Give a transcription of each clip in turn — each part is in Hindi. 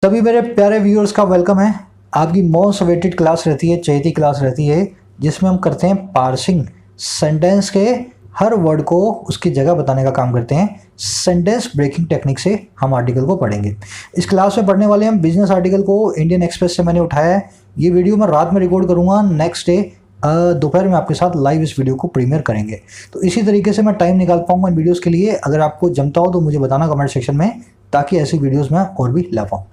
सभी मेरे प्यारे व्यूअर्स का वेलकम है। आपकी मोस्ट अवेटेड क्लास रहती है, चहेती क्लास रहती है, जिसमें हम करते हैं पार्सिंग। सेंटेंस के हर वर्ड को उसकी जगह बताने का काम करते हैं। सेंटेंस ब्रेकिंग टेक्निक से हम आर्टिकल को पढ़ेंगे। इस क्लास में पढ़ने वाले हम बिजनेस आर्टिकल को इंडियन एक्सप्रेस से मैंने उठाया है। ये वीडियो मैं रात में रिकॉर्ड करूँगा, नेक्स्ट डे दोपहर में आपके साथ लाइव इस वीडियो को प्रीमियर करेंगे। तो इसी तरीके से मैं टाइम निकाल पाऊंगा इन वीडियोस के लिए। अगर आपको जमता हो तो मुझे बताना कमेंट सेक्शन में, ताकि ऐसी वीडियोस में और भी ला पाऊँ।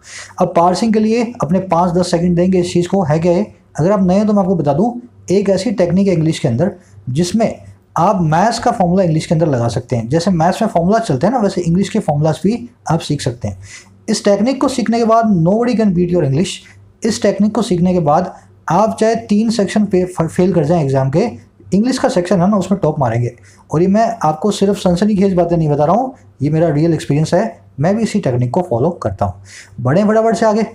अब पार्सिंग के लिए अपने 5-10 सेकंड देंगे इस चीज़ को। है क्या है, अगर आप नए हैं तो मैं आपको बता दूं, एक ऐसी टेक्निक है इंग्लिश के अंदर जिसमें आप मैथ्स का फॉर्मूला इंग्लिश के अंदर लगा सकते हैं। जैसे मैथ्स में फॉर्मूला चलते हैं ना, वैसे इंग्लिश के फॉर्मूलाज भी आप सीख सकते हैं। इस टेक्निक को सीखने के बाद nobody can beat your English. इस टेक्निक को सीखने के बाद आप चाहे 3 सेक्शन पे फेल कर जाएं एग्जाम के, इंग्लिश का सेक्शन है ना उसमें टॉप मारेंगे। और ये मैं आपको सिर्फ सनसनीखेज बातें नहीं बता रहा हूँ, ये मेरा रियल एक्सपीरियंस है। मैं भी इसी टेक्निक को फॉलो करता हूँ। बड़े फटाफट से आगे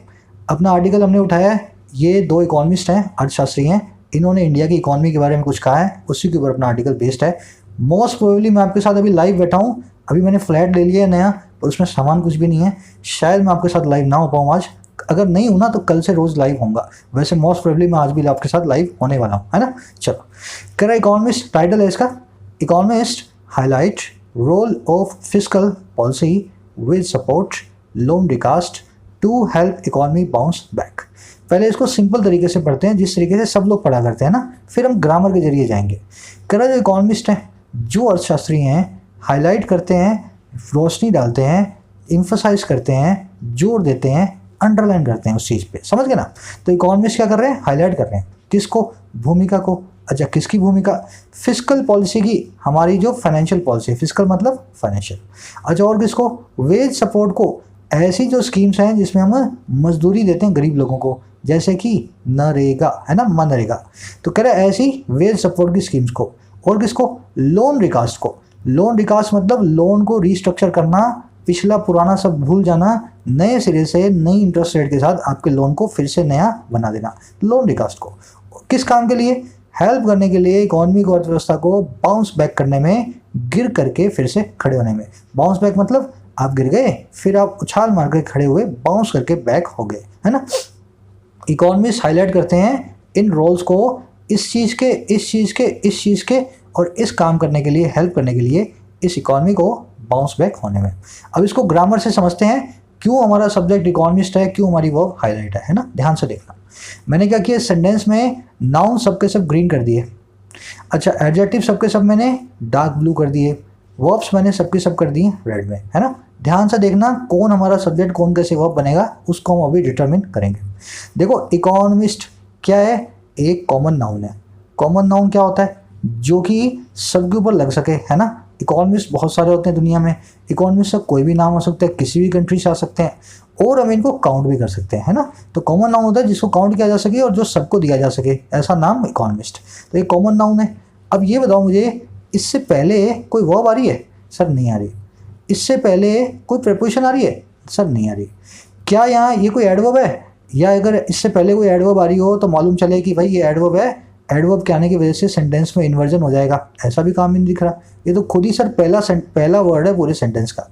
अपना आर्टिकल हमने उठाया है। ये 2 इकोनॉमिस्ट हैं, अर्थशास्त्री हैं। इन्होंने इंडिया की इकोनॉमी के बारे में कुछ कहा है, उसी के ऊपर अपना आर्टिकल बेस्ड है। मोस्ट प्रोबेबली मैं आपके साथ अभी लाइव बैठा हूँ। अभी मैंने फ्लैट ले लिया है नया, और उसमें सामान कुछ भी नहीं है। शायद मैं आपके साथ लाइव ना हो पाऊँ आज। अगर नहीं हूँ ना तो कल से रोज़ लाइव होऊंगा। वैसे मोस्ट प्रोबेबली मैं आज भी आपके साथ लाइव होने वाला हूँ, है ना। चलो, कह रहा इकोनॉमिस्ट, टाइटल है इसका, economist highlight role of fiscal policy with support loan recast to help economy bounce back. पहले इसको सिंपल तरीके से पढ़ते हैं, जिस तरीके से सब लोग पढ़ा करते हैं ना, फिर हम ग्रामर के जरिए जाएंगे। कह रहा जो इकोनॉमिस्ट हैं, जो अर्थशास्त्री हैं, हाईलाइट करते हैं, रोशनी डालते हैं, इम्फोसाइज करते हैं, जोर देते हैं, अंडरलाइन करते हैं उस चीज़ पे। समझ गए ना। तो इकोनॉमिस्ट क्या कर रहे हैं, हाईलाइट कर रहे हैं किसको, भूमिका को। अच्छा, किसकी भूमिका, फिस्कल पॉलिसी की, हमारी जो फाइनेंशियल पॉलिसी, फिस्कल मतलब फाइनेंशियल। अच्छा, और किसको, वेज सपोर्ट को, ऐसी जो स्कीम्स हैं जिसमें हम मजदूरी देते हैं गरीब लोगों को, जैसे कि नरेगा है ना, मनरेगा। तो कह रहे हैं ऐसी वेज सपोर्ट की स्कीम्स को। और किसको, लोन रिकास्ट को। लोन रिकास्ट मतलब लोन को रिस्ट्रक्चर करना, पिछला पुराना सब भूल जाना, नए सिरे से नई इंटरेस्ट रेट के साथ आपके लोन को फिर से नया बना देना, लोन रिकास्ट को। किस काम के लिए, हेल्प करने के लिए, इकोनॉमी को, अर्थव्यवस्था को बाउंस बैक करने में, गिर करके फिर से खड़े होने में। बाउंस बैक मतलब आप गिर गए, फिर आप उछाल मार कर खड़े हुए, बाउंस करके बैक हो गए, है ना। इकोनॉमिस्ट हाईलाइट करते हैं इन रोल्स को, इस चीज़ के, इस चीज़ के, इस चीज़ के, और इस काम करने के लिए, हेल्प करने के लिए, इस इकोनॉमी को बाउंस बैक होने में। अब इसको ग्रामर से समझते हैं, क्यों हमारा सब्जेक्ट इकोनॉमिस्ट है, क्यों हमारी वर्ब हाईलाइट है ना। ध्यान से देखना, मैंने क्या किया, सेंटेंस में नाउन सबके सब ग्रीन कर दिए। अच्छा, एडजेक्टिव सबके सब मैंने डार्क ब्लू कर दिए। वर्ब्स मैंने सबके सब कर दिए रेड में, है ना। ध्यान से देखना कौन हमारा सब्जेक्ट, कौन कैसे वर्ब बनेगा, उसको हम अभी डिटरमिन करेंगे। देखो, इकोनॉमिस्ट क्या है, एक कॉमन नाउन है। कॉमन नाउन क्या होता है, जो कि सबके ऊपर लग सके, है ना। इकोनॉमिस्ट बहुत सारे होते हैं दुनिया में। इकोनॉमिस्ट से कोई भी नाम हो सकता है, किसी भी कंट्री से आ सकते हैं, और हम इनको काउंट भी कर सकते हैं, है ना। तो कॉमन नाउन होता है जिसको काउंट किया जा सके और जो सबको दिया जा सके, ऐसा नाम इकोनॉमिस्ट। तो ये कॉमन नाउन है। अब ये बताओ मुझे, इससे पहले कोई वर्ब आ रही है, सर नहीं आ रही। इससे पहले कोई प्रीपोजिशन आ रही है, सर नहीं आ रही। क्या यहाँ ये कोई एडवर्ब है, या अगर इससे पहले कोई एडवर्ब आ रही हो तो मालूम चले कि भाई ये एडवर्ब है, एडवर्ब के आने की वजह से सेंटेंस में इन्वर्जन हो जाएगा, ऐसा भी काम नहीं दिख रहा। ये तो खुद ही सर पहला वर्ड है पूरे सेंटेंस का।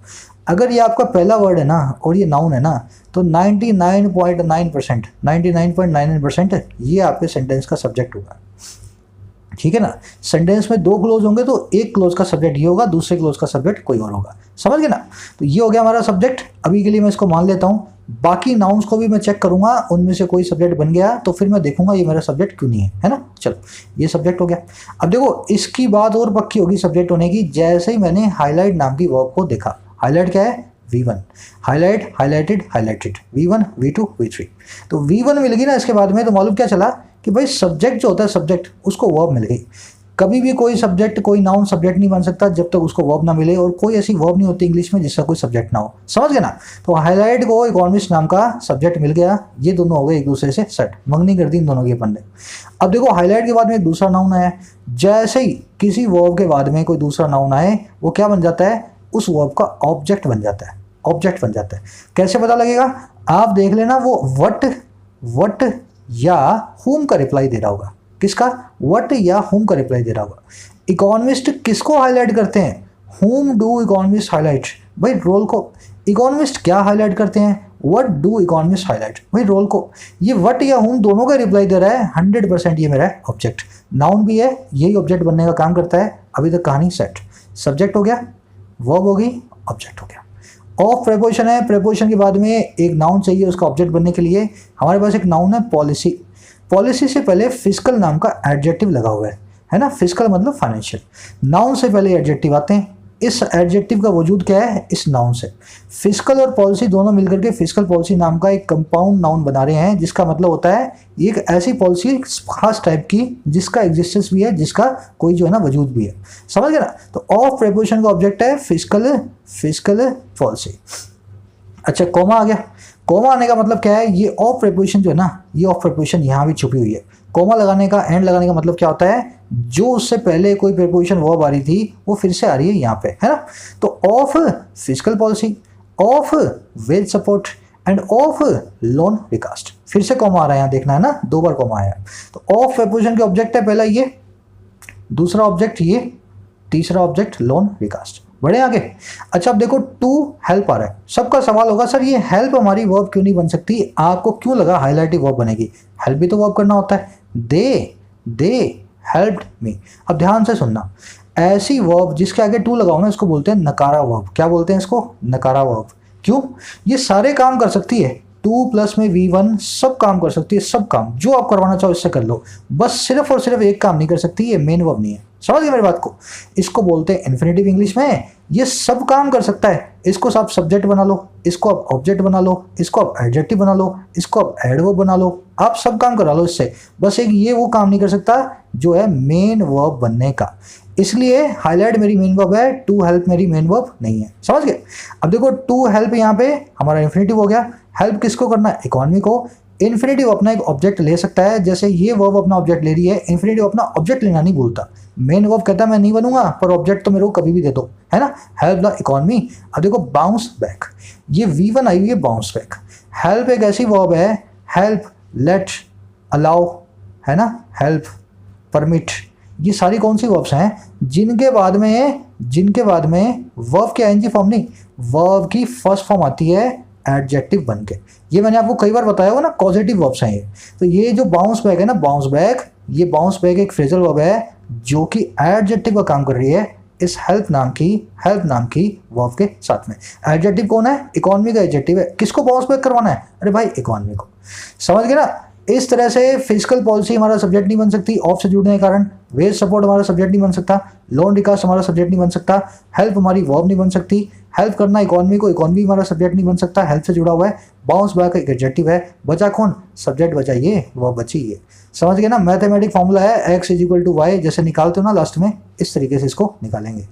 अगर ये आपका पहला वर्ड है ना, और ये नाउन है ना, तो 99.9% 99.99% ये आपके सेंटेंस का सब्जेक्ट होगा, ठीक है ना। सेंटेंस में 2 क्लोज होंगे तो एक क्लोज का सब्जेक्ट ये होगा, दूसरे क्लोज का सब्जेक्ट कोई और होगा। समझ गए ना। तो ये हो गया हमारा सब्जेक्ट। अभी के लिए मैं इसको मान लेता हूँ। बाकी नाउन्स को भी मैं चेक करूंगा, उनमें से कोई सब्जेक्ट बन गया तो फिर मैं देखूंगा ये मेरा सब्जेक्ट क्यों नहीं है ना। चलो, ये सब्जेक्ट हो गया। अब देखो, इसकी बात और पक्की होगी सब्जेक्ट होने की, जैसे ही मैंने हाईलाइट नाम की वर्ब को देखा। हाईलाइट क्या है, V1, highlight, highlighted, highlighted, V1, V2, V3। तो V1 मिल गई ना इसके बाद में, तो मालूम क्या चला कि भाई सब्जेक्ट जो होता है, सब्जेक्ट, उसको वर्ब मिल गई। कभी भी कोई सब्जेक्ट, कोई नाउन सब्जेक्ट नहीं बन सकता जब तक उसको वर्ब ना मिले, और कोई ऐसी वर्ब नहीं होती इंग्लिश में जिसका कोई सब्जेक्ट ना हो। समझ गए ना। तो हाईलाइट को इकोनॉमिस्ट नाम का सब्जेक्ट मिल गया, ये दोनों हो गए एक दूसरे से सेट, मंगनी कर दी इन दोनों की अपन ने। अब देखो, हाईलाइट के बाद में एक दूसरा नाउन आया। जैसे ही किसी वर्ब के बाद में कोई दूसरा नाउन आए, वो क्या बन जाता है, उस वर्ब का ऑब्जेक्ट बन जाता है। ऑब्जेक्ट बन जाता है। कैसे पता लगेगा, आप देख लेना, वो वट या हुम का रिप्लाई दे रहा होगा। किसका, वट या हुम का रिप्लाई दे रहा होगा। इकोनॉमिस्ट किसको हाईलाइट करते हैं, हुम डू इकोनॉमिस्ट हाईलाइट। भाई रोल को इकोनॉमिस्ट क्या हाईलाइट करते हैं, व्हाट डू इकोनॉमिस्ट हाईलाइट, भाई रोल को ये व्हाट या हूम दोनों का रिप्लाई दे रहा है, 100% ये मेरा ऑब्जेक्ट। नाउन भी है, यही ऑब्जेक्ट बनने का काम करता है। अभी तक कहानी सेट, सब्जेक्ट हो गया, वर्ब हो गई, ऑब्जेक्ट हो गया। ऑफ प्रेपोजिशन है, प्रेपोजिशन के बाद में एक नाउन चाहिए उसका ऑब्जेक्ट बनने के लिए। हमारे पास एक नाउन है पॉलिसी, पॉलिसी से पहले फिस्कल नाम का एडजेक्टिव लगा हुआ है ना, फिस्कल मतलब फाइनेंशियल। नाउन से पहले एडजेक्टिव आते हैं, इस एडजेक्टिव का वजूद क्या है, इस नाउन से। फिस्कल और पॉलिसी दोनों मिलकर के फिस्कल पॉलिसी नाम का एक कंपाउंड नाउन बना रहे हैं, जिसका मतलब होता है एक ऐसी पॉलिसी खास टाइप की जिसका एग्जिस्टेंस भी है, जिसका कोई जो है ना वजूद भी है। समझ गए ना। तो ऑफ प्रेपोजिशन का ऑब्जेक्ट है फिस्कल, फिस्कल पॉलिसी। अच्छा कोमा आ गया, कोमा आने का मतलब क्या है, ये ऑफ प्रेपोजिशन जो है ना, ये ऑफ प्रेपोजिशन यहाँ भी छुपी हुई है। कोमा लगाने का, एंड लगाने का मतलब क्या होता है, जो उससे पहले कोई प्रेपोजिशन वर्ब आ रही थी वो फिर से आ रही है यहाँ पे, है ना। तो of fiscal policy, of ways support end of loan recast, फिर से कॉमा आ रहा है यहाँ, देखना है ना, 2 बार कॉमा आया। तो ऑफ प्रेपोजिशन के ऑब्जेक्ट है पहला ये, दूसरा ऑब्जेक्ट ये, तीसरा ऑब्जेक्ट लोन रिकास्ट। बढ़े आगे। अच्छा अब देखो टू हेल्प आ रहा है, सबका सवाल होगा सर ये हेल्प हमारी वर्ब क्यों नहीं बन सकती, आपको क्यों लगा हाईलाइटिव वर्ब बनेगी, हेल्प भी तो वर्ब करना होता है। दे हेल्प्ड मी। अब ध्यान से सुनना, ऐसी वर्ब जिसके आगे टू लगाओ ना, इसको बोलते हैं नकारा वर्ब। क्या बोलते हैं इसको, नकारा वर्ब। क्यों, ये सारे काम कर सकती है, 2 प्लस में V1 सब काम कर सकती है, सब काम जो आप करवाना चाहो इससे कर लो, बस सिर्फ और सिर्फ एक काम नहीं कर सकती, ये मेन वर्ब नहीं है। समझ गए मेरी बात को, इसको बोलते हैं इन्फिनेटिव इंग्लिश में। ये सब काम कर सकता है, इसको आप सब्जेक्ट बना लो, इसको आप ऑब्जेक्ट बना लो, इसको आप एडजेक्टिव बना लो, इसको आप एडवर्ब बना लो, आप सब काम करा लो इससे, बस एक ये वो काम नहीं कर सकता जो है मेन वर्ब बनने का। इसलिए हाईलाइट मेरी मेन वर्ब है, टू हेल्प मेरी मेन वर्ब नहीं है। समझ गए। अब देखो टू हेल्प यहाँ पे हमारा इन्फिनेटिव हो गया, हेल्प किसको करना है, इकोनॉमी को। इन्फिनेटिव अपना एक ऑब्जेक्ट ले सकता है, जैसे ये वर्ब अपना ऑब्जेक्ट ले रही है, इन्फिनेटिव अपना ऑब्जेक्ट लेना नहीं भूलता। मेन वर्ब कहता है मैं नहीं बनूंगा, पर ऑब्जेक्ट तो मेरे को कभी भी दे दो, है ना, हेल्प द इकोनॉमी। अब देखो बाउंस बैक, ये V1 आई हुई है, बाउंस बैक। हेल्प एक ऐसी वर्ब है, हेल्प, लेट, अलाउ, है ना, हेल्प, परमिट, ये सारी कौन सी वर्ब्स हैं जिनके बाद में वर्ब के आईएनजी फॉर्म नहीं, वर्ब की फर्स्ट फॉर्म आती है एडजेक्टिव बन के। ये मैंने आपको कई बार बताया हुआ ना, पॉजिटिव वर्ब्स हैं ये। तो ये जो बाउंस बैक है ना, बाउंस बैक, ये बाउंस बैक एक फ्रेजल वर्ब है जो कि एडजेक्टिव का काम कर रही है इस हेल्प नाम की वर्ब के साथ में। एडजेक्टिव कौन है, इकोनॉमी का एडजेक्टिव है। किसको बाउंस बैक करवाना है, अरे भाई इकोनॉमी को। समझ गए ना। इस तरह से फिजिकल पॉलिसी हमारा सब्जेक्ट नहीं बन सकती ऑफ से जुड़ने के कारण, वेज सपोर्ट हमारा सब्जेक्ट नहीं बन सकता, लोन रिकास्ट हमारा सब्जेक्ट नहीं बन सकता, हेल्प हमारी वर्ब नहीं बन सकती, हेल्प करना इकोनॉमी को, इकोनॉमी हमारा सब्जेक्ट नहीं बन सकता, हेल्प से जुड़ा हुआ है। बाउंस बैक एक एडजेक्टिव है, बचा कौन, सब्जेक्ट बचा ये, वर्ब बची ये। समझ गए ना। मैथमेटिक फॉर्मूला है x = y, जैसे निकालते हो ना लास्ट में, इस तरीके से इसको निकालेंगे।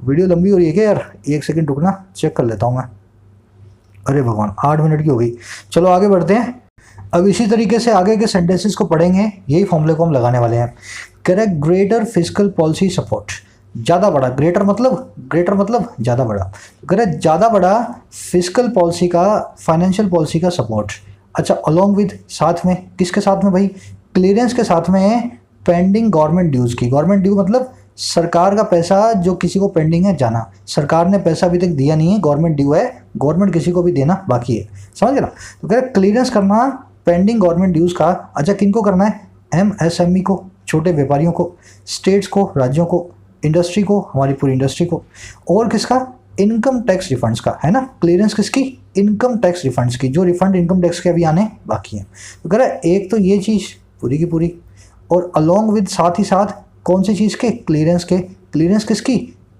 वीडियो लंबी हो रही है क्या यार, 1 सेकंड रुकना, चेक कर लेता हूँ मैं। अरे भगवान 8 मिनट की हो गई। चलो आगे बढ़ते हैं। अब इसी तरीके से आगे के सेंटेंसेस को पढ़ेंगे, यही फॉर्मूले को हम लगाने वाले हैं। Correct greater physical policy support, ज़्यादा बड़ा, ग्रेटर मतलब ज़्यादा बड़ा, करेक्ट ज़्यादा बड़ा फिजिकल पॉलिसी का, फाइनेंशियल पॉलिसी का सपोर्ट। अच्छा अलोंग विद, साथ में, किसके साथ में भाई, क्लियरेंस के साथ में पेंडिंग गवर्नमेंट ड्यूज़ की। गवर्नमेंट ड्यू मतलब सरकार का पैसा जो किसी को पेंडिंग है जाना, सरकार ने पैसा अभी तक दिया नहीं है, गवर्नमेंट ड्यू है, गवर्नमेंट किसी को भी देना बाकी है। समझ गए ना। तो कह रहे क्लियरेंस करना पेंडिंग गवर्नमेंट ड्यूज़ का। अच्छा किनको करना है, MSME को, छोटे व्यापारियों को, स्टेट्स को, राज्यों को, इंडस्ट्री को, हमारी पूरी इंडस्ट्री को, और किसका, इनकम टैक्स रिफंड्स का, है ना। क्लियरेंस किसकी, इनकम टैक्स रिफंड्स की, जो रिफंड इनकम टैक्स के अभी आने बाकी हैं। तो कह रहा है एक तो ये चीज़ पूरी की पूरी, और अलोंग विद साथ ही साथ कौन सी चीज़ के, क्लियरेंस के। क्लियरेंस किसकी,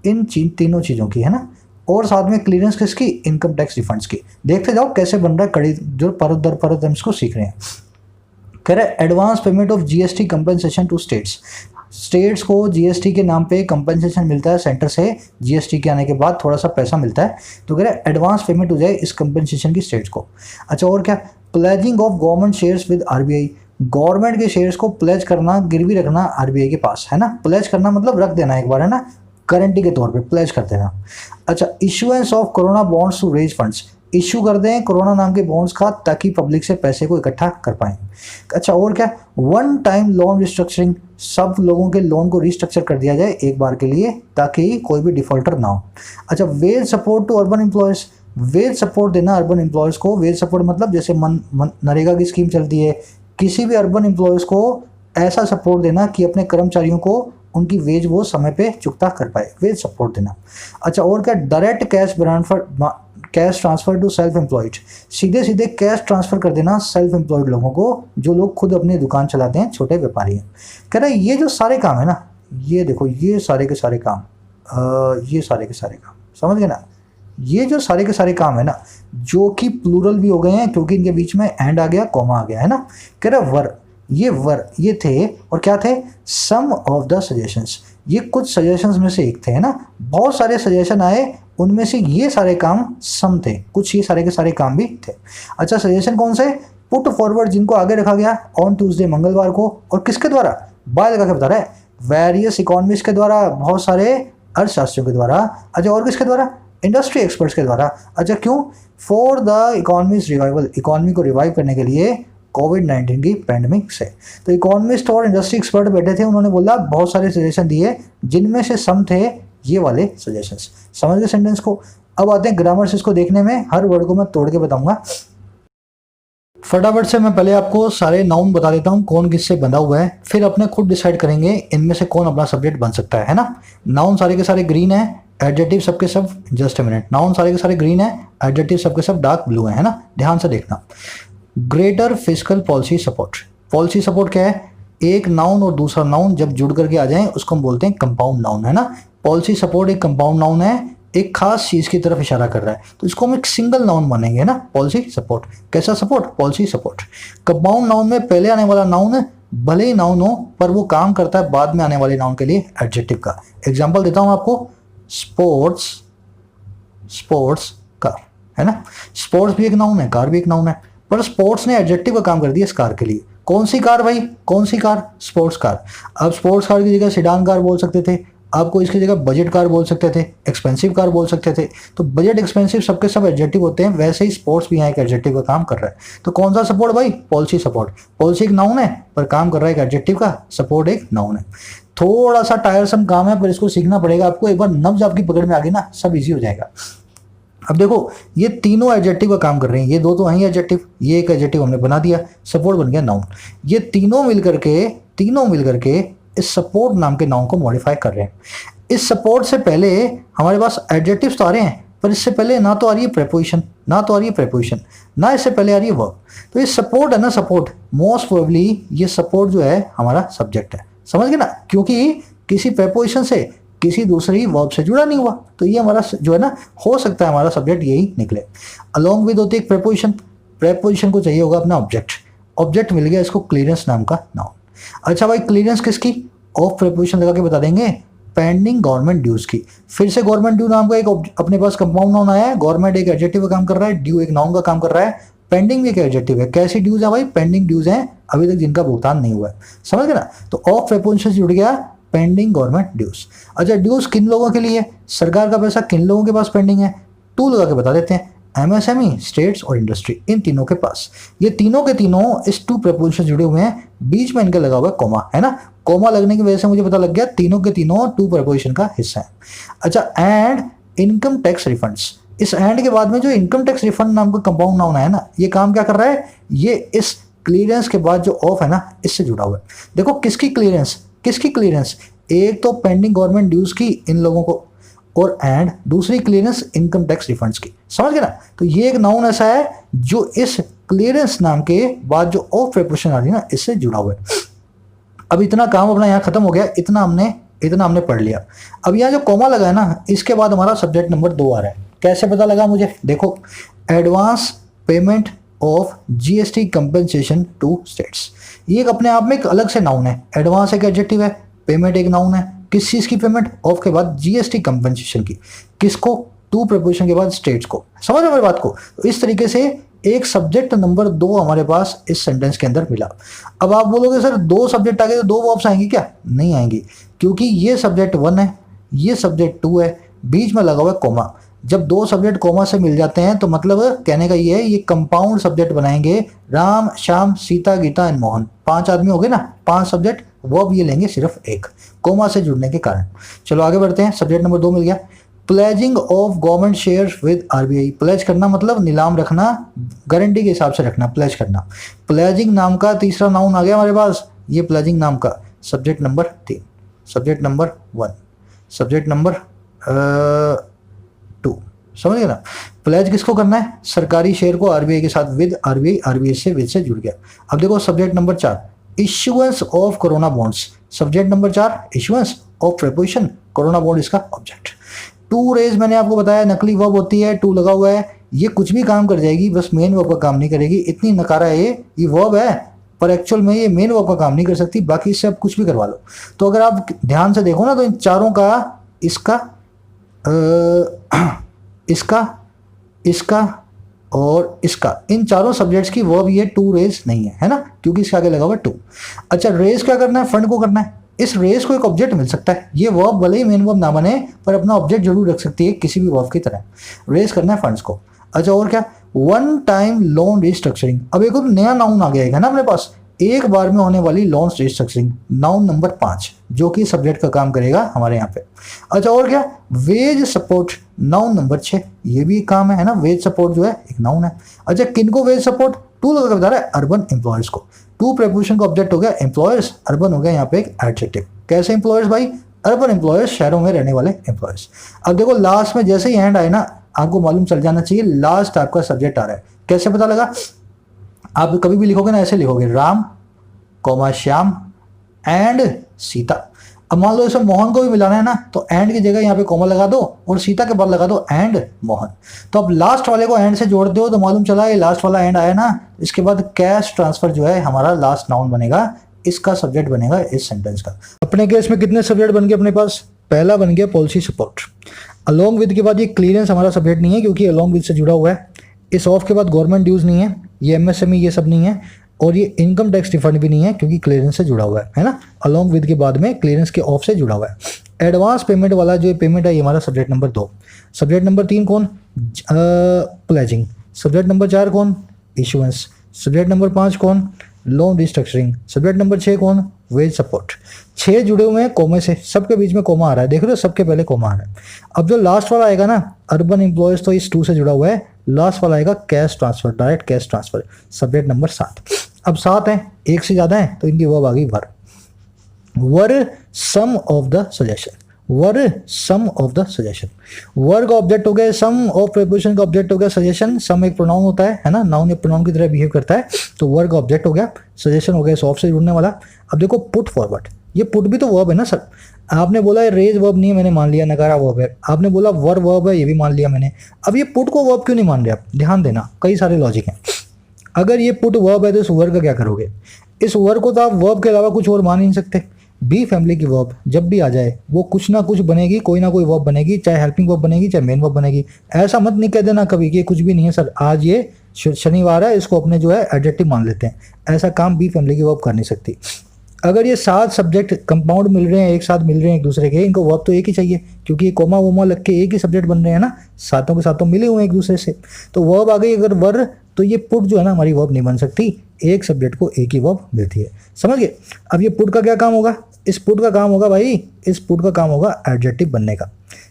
इन तीनों चीज़ों की, है ना, और साथ में क्लियरेंस किसकी, इनकम टैक्स रिफंड्स की। देखते जाओ कैसे बन रहा है कड़ी, जो परत दर परत हम इसको सीख रहे हैं। कह रहे advance payment of GST compensation to states. States को GST के नाम पे कंपनसेशन मिलता है सेंटर से, GST के आने के बाद थोड़ा सा पैसा मिलता है, तो कह रहे एडवांस पेमेंट हो जाए इस कंपनसेशन की स्टेट्स को। अच्छा और क्या, pledging of government shares with RBI, government के शेयर्स को प्लेज करना, गिरवी रखना RBI के पास, है ना। प्लेज करना मतलब रख देना एक बार, है ना, गारंटी के तौर पे प्लेज कर देना। अच्छा issuance of corona bonds to raise funds, issue कर दें कोरोना नाम के बॉन्ड्स का ताकि पब्लिक से पैसे को इकट्ठा कर पाएं। अच्छा और क्या, वन टाइम लोन रिस्ट्रक्चरिंग, सब लोगों के लोन को रिस्ट्रक्चर कर दिया जाए एक बार के लिए ताकि कोई भी डिफॉल्टर ना हो। अच्छा wage support to urban employees, wage support देना अर्बन एम्प्लॉयज़ को। वेज सपोर्ट मतलब जैसे नरेगा की स्कीम चलती है, किसी भी अर्बन एम्प्लॉयज़ को ऐसा सपोर्ट देना कि अपने कर्मचारियों को उनकी वेज वो समय पे चुकता कर पाए, वेज सपोर्ट देना। अच्छा, और क्या, direct cash transfer to self employed, सीधे सीधे कैश ट्रांसफ़र कर देना सेल्फ एम्प्लॉयड लोगों को, जो लोग खुद अपनी दुकान चलाते हैं, छोटे व्यापारी हैं। कह रहे हैं ये जो सारे काम है ना, ये देखो ये सारे के सारे काम, ये सारे के सारे काम, समझ गए ना, ये जो सारे के सारे काम है ना, जो कि प्लूरल भी हो गए हैं क्योंकि इनके बीच में एंड आ गया, कॉमा आ गया, है ना। कह रहा वर ये थे, और क्या थे, सम ऑफ द सजेशंस, ये कुछ सजेशंस में से एक थे, है ना। बहुत सारे सजेशन आए, उनमें से ये सारे काम सम थे, कुछ ये सारे के सारे काम भी थे। अच्छा, सजेशन कौन से, पुट फॉरवर्ड, जिनको आगे रखा गया ऑन ट्यूसडे, मंगलवार को, और किसके द्वारा, बाय लगा के बता रहा है, वेरियस इकोनॉमिस्ट के द्वारा, बहुत सारे अर्थशास्त्रियों के द्वारा। अच्छा, और किसके द्वारा, इंडस्ट्री एक्सपर्ट्स के द्वारा। अच्छा, क्यों, for the economist revival, economy को रिवाइव करने के लिए कोविड-19 की पैंडमिक से। तो इकोनॉमिस्ट और इंडस्ट्री एक्सपर्ट बैठे थे, उन्होंने बोला बहुत सारे सजेशन दिए, जिनमें से सम थे ये वाले सजेशंस। समझ गए सेंटेंस को। अब आते हैं ग्रामर से इसको देखने में, हर वर्ड को मैं तोड़ के बताऊंगा। फटाफट से मैं पहले आपको सारे नाउन बता देता हूँ कौन किससे बंधा हुआ है, फिर अपने खुद डिसाइड करेंगे इनमें से कौन अपना सब्जेक्ट बन सकता है ना। नाउन सारे के सारे ग्रीन है, एडजेक्टिव सबके सब, जस्ट ए मिनट, नाउन सारे के सारे ग्रीन है, एडजेक्टिव सबके सब डार्क ब्लू है ना, ध्यान से देखना। Greater fiscal policy support, policy support क्या है, एक नाउन और दूसरा नाउन जब जुड़ करके आ जाए उसको हम बोलते हैं कंपाउंड नाउन, है ना। पॉलिसी सपोर्ट एक कंपाउंड नाउन है, एक खास चीज की तरफ इशारा कर रहा है, तो इसको हम एक सिंगल नाउन मानेंगे ना, पॉलिसी सपोर्ट। कैसा support, policy support. Compound noun में पहले आने वाला नाउन भले ही नाउन हो, पर वो काम करता है बाद में आने वाले नाउन के लिए एडजेक्टिव का। एग्जाम्पल देता हूं आपको, स्पोर्ट्स कार, है ना। स्पोर्ट्स भी एक नाउन है, कार भी एक नाउन है, पर स्पोर्ट्स ने एडजेक्टिव का काम कर दिया इस कार के लिए। कौन सी कार भाई, कौन सी कार, स्पोर्ट्स कार। अब स्पोर्ट्स कार की जगह सिडान कार बोल सकते थे, आपको इसकी जगह बजट कार बोल सकते थे, एक्सपेंसिव कार बोल सकते थे। तो बजट, एक्सपेंसिव सबके सब एडजेक्टिव होते हैं, वैसे ही स्पोर्ट्स भी यहाँ एक एडजेक्टिव का काम कर रहा है। तो कौन सा सपोर्ट भाई, पॉलिसी सपोर्ट। पॉलिसी एक नाउन है पर काम कर रहा है एक एडजेक्टिव का, सपोर्ट एक नाउन है। थोड़ा सा टायरसम काम है पर इसको सीखना पड़ेगा आपको, एक बार नब्ज आपकी पकड़ में आ गई ना, सब इजी हो जाएगा। अब देखो ये तीनों एडजेक्टिव का काम कर रहे हैं, ये दो तो हैं एडजेक्टिव, ये एक एडजेक्टिव हमने बना दिया, सपोर्ट बन गया नाउन। ये तीनों मिलकर के इस सपोर्ट नाम के नाउन को मॉडिफाई कर रहे हैं। इस सपोर्ट से पहले हमारे पास एडजेक्टिव्स तो आ रहे हैं, पर इससे पहले ना तो आ रही है प्रेपोजिशन, ना इससे पहले आ रही है वर्ब। तो ये सपोर्ट है ना, सपोर्ट मोस्ट प्रोबेबली ये सपोर्ट जो है हमारा सब्जेक्ट है, समझ गए ना, क्योंकि किसी प्रेपोजिशन से, किसी दूसरी वर्ब से जुड़ा नहीं हुआ, तो ये हमारा जो है ना, हो सकता है हमारा सब्जेक्ट यही निकले। अलोंग विद होती है प्रेपोजिशन, प्रेपोजिशन को चाहिए होगा अपना ऑब्जेक्ट मिल गया इसको क्लियरेंस नाम का नाउन। अच्छा भाई, क्लियरेंस किसकी, ऑफ प्रेपोजिशन लगा के बता देंगे, पेंडिंग गवर्नमेंट ड्यूज की। फिर से गवर्नमेंट ड्यू नाम का एक अपने पास कंपाउंड नाउन आया है, गवर्नमेंट एक एडजेक्टिव का काम कर रहा है, ड्यू एक नाउन का काम कर रहा है, पेंडिंग भी एक एडजेक्टिव है। कैसी ड्यूज है भाई, पेंडिंग ड्यूज हैं अभी तक जिनका भुगतान नहीं हुआ है, समझ गए ना। तो ऑफ प्रेपोजिशन से जुड़ गया पेंडिंग गवर्नमेंट ड्यूज। अच्छा, ड्यूज किन लोगों के लिए, सरकार का पैसा किन लोगों के पास पेंडिंग है, टू लगा के बता देते हैं, एमएसएमई, स्टेट्स और इंडस्ट्री, इन तीनों के पास। ये तीनों के तीनों इस टू प्रेपोजिशन से जुड़े हुए हैं, बीच में इनका लगा हुआ है कॉमा, है ना। कॉमा लगने की वजह से मुझे पता लग गया तीनों के तीनों टू प्रेपोजिशन का हिस्सा है। अच्छा, एंड इनकम टैक्स रिफंड्स, इस एंड के बाद में जो इनकम टैक्स रिफंड नाम का कंपाउंड नाउन है ना, ये काम क्या कर रहा है, ये इस क्लियरेंस के बाद जो ऑफ है ना, इससे जुड़ा हुआ है। देखो किसकी क्लियरेंस, एक तो पेंडिंग गवर्नमेंट ड्यूज की इन लोगों को, और एंड दूसरी क्लियरेंस इनकम टैक्स रिफंड्स की, समझ गए ना। तो ये एक नाउन ऐसा है जो इस क्लियरेंस नाम के बाद जो ऑफ प्रेपोजिशन आ रही है ना, इससे जुड़ा हुआ है। अब इतना काम अपना यहाँ खत्म हो गया, इतना हमने पढ़ लिया। अब यहाँ जो कॉमा लगा है ना, इसके बाद हमारा सब्जेक्ट नंबर 2 आ रहा है। कैसे पता लगा मुझे, देखो, advance payment of GST compensation to states, ये एक अपने आप में एक अलग से नाउन है। एडवांस एक एडजेक्टिव है, पेमेंट एक नाउन है। किस चीज की पेमेंट, ऑफ के बाद जीएसटी कंपेंसेशन की, किसको, टू प्रेपोजिशन के बाद स्टेट्स को, समझ रहे मेरी बात को। तो इस तरीके से एक सब्जेक्ट नंबर 2 हमारे पास इस सेंटेंस के अंदर मिला। अब आप बोलोगे सर 2 सब्जेक्ट आ गए तो 2 वर्ब्स आएंगी क्या, नहीं आएंगी, क्योंकि ये सब्जेक्ट 1 है, ये सब्जेक्ट 2 है, बीच में लगा हुआ है कॉमा। जब 2 सब्जेक्ट कॉमा से मिल जाते हैं तो मतलब कहने का ये है, ये कंपाउंड सब्जेक्ट बनाएंगे। राम, श्याम, सीता, गीता एंड मोहन, 5 आदमी हो गए ना, 5 सब्जेक्ट, वर्ब ये लेंगे सिर्फ एक, कॉमा से जुड़ने के कारण। चलो आगे बढ़ते हैं, सब्जेक्ट नंबर 2 मिल गया। Pledging of government share with RBI, pledge करना मतलब नीलाम रखना, गारंटी के हिसाब से रखना, प्लेज करना। प्लेजिंग नाम का तीसरा नाउन आ गया हमारे पास, ये प्लेजिंग नाम का subject number 3, subject number 1, subject number 2, समझ गए ना। प्लेज किसको करना है, सरकारी शेयर को आरबीआई के साथ, विद आरबीआई, आरबीआई से विद से जुड़ गया। अब देखो subject number 4, issuance of corona bonds, subject number 4 issuance of preposition corona bond इसका ऑब्जेक्ट। टू रेज मैंने आपको बताया नकली वर्ब होती है, टू लगा हुआ है, ये कुछ भी काम कर जाएगी, बस मेन वर्ब का काम नहीं करेगी, इतनी नकारा है ये वर्ब है पर एक्चुअल में ये मेन वर्ब का काम नहीं कर सकती, बाकी इससे आप कुछ भी करवा लो। तो अगर आप ध्यान से देखो ना तो इन चारों का इसका और इसका, इन चारों सब्जेक्ट्स की वर्ब ये टू रेज नहीं है ना, क्योंकि इसके आगे लगा हुआ टू। अच्छा रेज क्या करना है, फंड को करना है। इस रेज को एक ऑब्जेक्ट मिल सकता है, ये वर्ब भले ही मेन वर्ब ना बने पर अपना ऑब्जेक्ट जरूर रख सकती है किसी भी वर्ब की तरह। रेज करना है फंड्स को। अच्छा और क्या, वन टाइम लोन रिस्ट्रक्चरिंग, अब एक और नया नाउन आ गया है ना अपने पास, एक बार में होने वाली लोन रिस्ट्रक्चरिंग, नाउन नंबर 5 जो कि सब्जेक्ट का काम करेगा हमारे यहाँ पे। अच्छा और क्या, वेज सपोर्ट, नाउन नंबर 6, ये भी काम है ना, वेज सपोर्ट जो है एक नाउन है। अच्छा किनको वेज सपोर्ट, टू लगा बता रहा है अर्बन एम्प्लॉयर्स को, टू प्रीपोजिशन का ऑब्जेक्ट हो गया एम्प्लॉयर्स, अर्बन हो गया यहाँ पे एक एडजेक्टिव। कैसे एम्प्लॉयर्स भाई, अर्बन एम्प्लॉयर्स, शहरों में रहने वाले एम्प्लॉयर्स। अब देखो लास्ट में जैसे ही एंड आए ना, आपको मालूम चल जाना चाहिए लास्ट आपका सब्जेक्ट आ रहा है। कैसे पता लगा, आप कभी भी लिखोगे ना ऐसे लिखोगे, राम कॉमा श्याम एंड सीता। अब मान लो इसमें मोहन को भी मिलाना है ना, तो एंड की जगह यहाँ पे कॉमा लगा दो और सीता के बाद लगा दो एंड मोहन। तो अब लास्ट वाले को एंड से जोड़ दो तो मालूम चला ये लास्ट वाला एंड आया ना, इसके बाद कैश ट्रांसफर जो है हमारा लास्ट नाउन बनेगा, इसका सब्जेक्ट बनेगा इस सेंटेंस का। अपने केस में कितने सब्जेक्ट बन गए अपने पास, पहला बन गया पॉलिसी सपोर्ट। अलोंग विद के बाद ये क्लियरेंस हमारा सब्जेक्ट नहीं है क्योंकि अलोंग विद से जुड़ा हुआ है। इस ऑफ के बाद गवर्नमेंट ड्यूज नहीं है, ये एमएसएमई ये सब नहीं है, और ये इनकम टैक्स रिफंड भी नहीं है क्योंकि क्लियरेंस से जुड़ा हुआ है ना। अलोंग विद के बाद में क्लियरेंस के ऑफ से जुड़ा हुआ है। एडवांस पेमेंट वाला जो पेमेंट है ये हमारा सब्जेक्ट नंबर 2। सब्जेक्ट नंबर 3 कौन, प्लेजिंग। सब्जेक्ट नंबर 4 कौन, इशुएंस। सब्जेक्ट नंबर 5 कौन, लोन रिस्ट्रक्चरिंग। सब्जेक्ट नंबर 6 कौन, वेज सपोर्ट। 6 जुड़े हुए हैं कोमे से, सबके बीच में कोमा आ रहा है, देख रहे हो सबके पहले कोमा आ रहा है। अब जो लास्ट वाला आएगा ना अर्बन एम्प्लॉयज, तो इस 2 से जुड़ा हुआ है, लास्ट वाला आएगा cash transfer, direct cash transfer, subject number 7। अब 7 हैं, एक से ज्यादा है तो इनकी वर्ब आ गई were. Were some of the suggestion, were some of the suggestion. Were का ऑब्जेक्ट हो गया सम, ऑफ प्रीपोजिशन का ऑब्जेक्ट हो गया सजेशन। सम एक प्रोनाउन होता है ना, नाउन एक प्रोनाउन की तरह बिहेव करता है, तो वर का ऑब्जेक्ट हो गया, सजेशन हो गया ऑफ से जुड़ने वाला। अब देखो पुट फॉरवर्ड, ये पुट भी तो वर्ब है ना सर। आपने बोला है रेज वर्ब नहीं है, मैंने मान लिया नकारा वर्ब है। आपने बोला वर वर्ब है, ये भी मान लिया मैंने। अब ये पुट को वर्ब क्यों नहीं मान रहे आप, ध्यान देना, कई सारे लॉजिक हैं। अगर ये पुट वर्ब है तो इस वर्ब का क्या करोगे, इस वर्ब को तो आप वर्ब के अलावा कुछ और मान ही नहीं सकते। बी फैमिली की वर्ब जब भी आ जाए वो कुछ ना कुछ बनेगी, कोई ना कोई वर्ब बनेगी, चाहे हेल्पिंग वर्ब बनेगी चाहे मेन वर्ब बनेगी। ऐसा मत नहीं कह देना कभी कि कुछ भी नहीं है सर, आज ये शनिवार है, इसको अपने जो है एडजेक्टिव मान लेते हैं। ऐसा काम बी फैमिली की वर्ब कर नहीं सकती। अगर ये 7 सब्जेक्ट कंपाउंड मिल रहे हैं, एक साथ मिल रहे हैं एक दूसरे के, इनको वर्ब तो एक ही चाहिए क्योंकि ये कोमा वोमा लग के एक ही सब्जेक्ट बन रहे हैं ना, सातों के सातों मिले हुए हैं एक दूसरे से। तो वर्ब आ गई अगर वर, तो ये पुट जो है ना हमारी वर्ब नहीं बन सकती, एक सब्जेक्ट को एक ही वर्ब मिलती है, समझ गए। अब ये पुट का क्या काम होगा, इस पुट का काम होगा भाई, इस पुट का काम होगा एडजेक्टिव बनने का।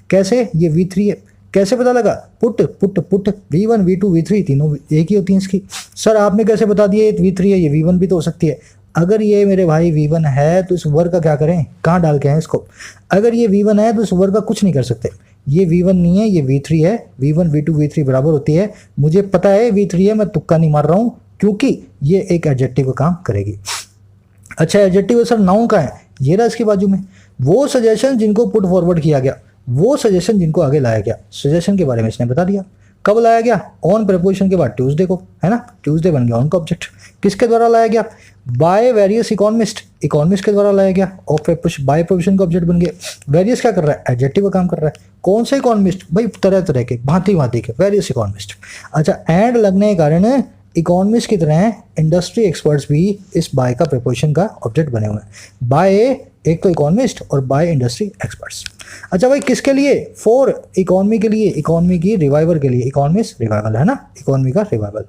कैसे, ये V3 है, कैसे पता लगा, put put put V1 V2 V3 तीनों एक ही होती हैं इसकी। सर आपने कैसे बता दिया ये V3 है, ये V1 भी तो हो सकती है। अगर ये मेरे भाई V1 है तो इस वर्ग का क्या करें, कहाँ डाल के हैं इसको। अगर ये V1 है तो इस वर्ग का कुछ नहीं कर सकते, ये V1 नहीं है, ये V3 है। V1 V2 V3 बराबर होती है, मुझे पता है V3 है, मैं तुक्का नहीं मार रहा हूँ क्योंकि ये एक एडजेक्टिव का काम करेगी। अच्छा एडजेक्टिव सर नाउन का है, ये रहा इसके बाजू में, वो सजेशन जिनको पुट फॉरवर्ड किया गया, वो सजेशन जिनको आगे लाया गया। सजेशन के बारे में इसने बता दिया, कब लाया गया, ऑन प्रपोजिशन के बाद ट्यूसडे को, है ना, ट्यूसडे बन गया उनका ऑब्जेक्ट। किसके द्वारा लाया गया, बाय वेरियस इकोनॉमिस्ट, इकोनॉमिस्ट के द्वारा लाया गया, और बाय प्रोविजन का ऑब्जेक्ट बन गया। वेरियस क्या कर रहा है, एडजेक्टिव का काम कर रहा है। कौन से इकोनॉमिस्ट भाई, तरह तरह के, भांति भांति के वेरियस इकोनॉमिस्ट। अच्छा एंड लगने के कारण इकोनॉमिस्ट की तरह इंडस्ट्री एक्सपर्ट्स भी इस बाय का प्रीपोजिशन का ऑब्जेक्ट बने हुए हैं। बाय एक तो इकोनॉमिस्ट और बाय इंडस्ट्री एक्सपर्ट्स। अच्छा भाई किसके लिए, फॉर इकोनॉमी के लिए, इकोनॉमी की रिवाइवल के लिए, इकोनॉमिस्ट रिवाइवल है ना, इकोनॉमी का रिवाइवल।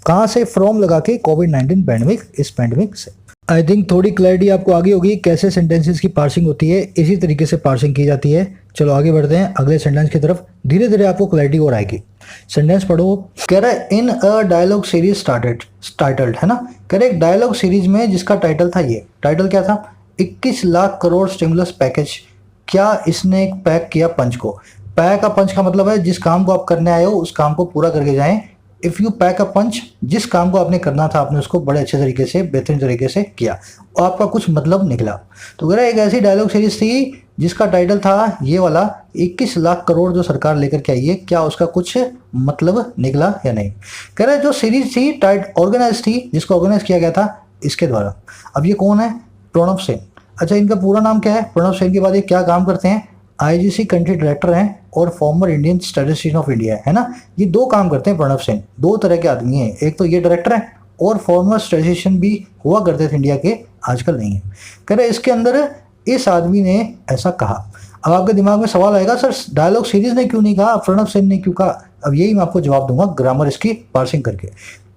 कहाँ से, फ्रॉम लगा के कोविड-19 पैंडेमिक, इस पैंडेमिक से। आई थिंक थोड़ी क्लैरिटी आपको आ गई होगी कैसे सेंटेंसेस की पार्सिंग होती है। इसी तरीके से पार्सिंग की जाती है, चलो आगे बढ़ते हैं अगले सेंटेंस की तरफ, धीरे धीरे आपको क्लैरिटी और आएगी। सेंटेंस पढ़ो। कह रहा है इन अ डायलॉग सीरीज टाइटल्ड, है ना। कह रहे एक डायलॉग सीरीज में जिसका टाइटल था, ये टाइटल क्या था, 21 लाख करोड़ स्टिमुलस पैकेज। क्या इसने पैक किया पंच को। पैक अ पंच का मतलब है जिस काम को आप करने आए हो उस काम को पूरा करके जाएं। इफ़ यू पैक अ पंच, जिस काम को आपने करना था आपने उसको बड़े अच्छे तरीके से, बेहतरीन तरीके से किया और आपका कुछ मतलब निकला। तो कह रहा है एक ऐसी डायलॉग सीरीज थी जिसका टाइटल था ये वाला, 21 लाख करोड़ जो सरकार लेकर के आई है, क्या उसका कुछ मतलब निकला या नहीं। कह रहा है जो सीरीज थी टाइट ऑर्गेनाइज थी, जिसको ऑर्गेनाइज किया गया था इसके द्वारा। अब ये कौन है, प्रणब सेन। अच्छा इनका पूरा नाम क्या है, प्रणब सेन के बाद ये क्या काम करते हैं, आईजीसी कंट्री डायरेक्टर हैं और former Indian statistician of India, है ना। ये दो काम करते हैं प्रणब सेन, दो तरह के आदमी हैं, एक तो ये डायरेक्टर है और फॉर्मर स्टैटिस्टिशियन भी हुआ करते थे इंडिया के, आजकल नहीं है। कह रहे इसके अंदर इस आदमी ने ऐसा कहा। अब आपके दिमाग में सवाल आएगा सर डायलॉग सीरीज ने क्यों नहीं कहा, प्रणब सेन ने क्यों कहा। अब यही मैं आपको जवाब दूंगा ग्रामर इसकी पार्सिंग करके।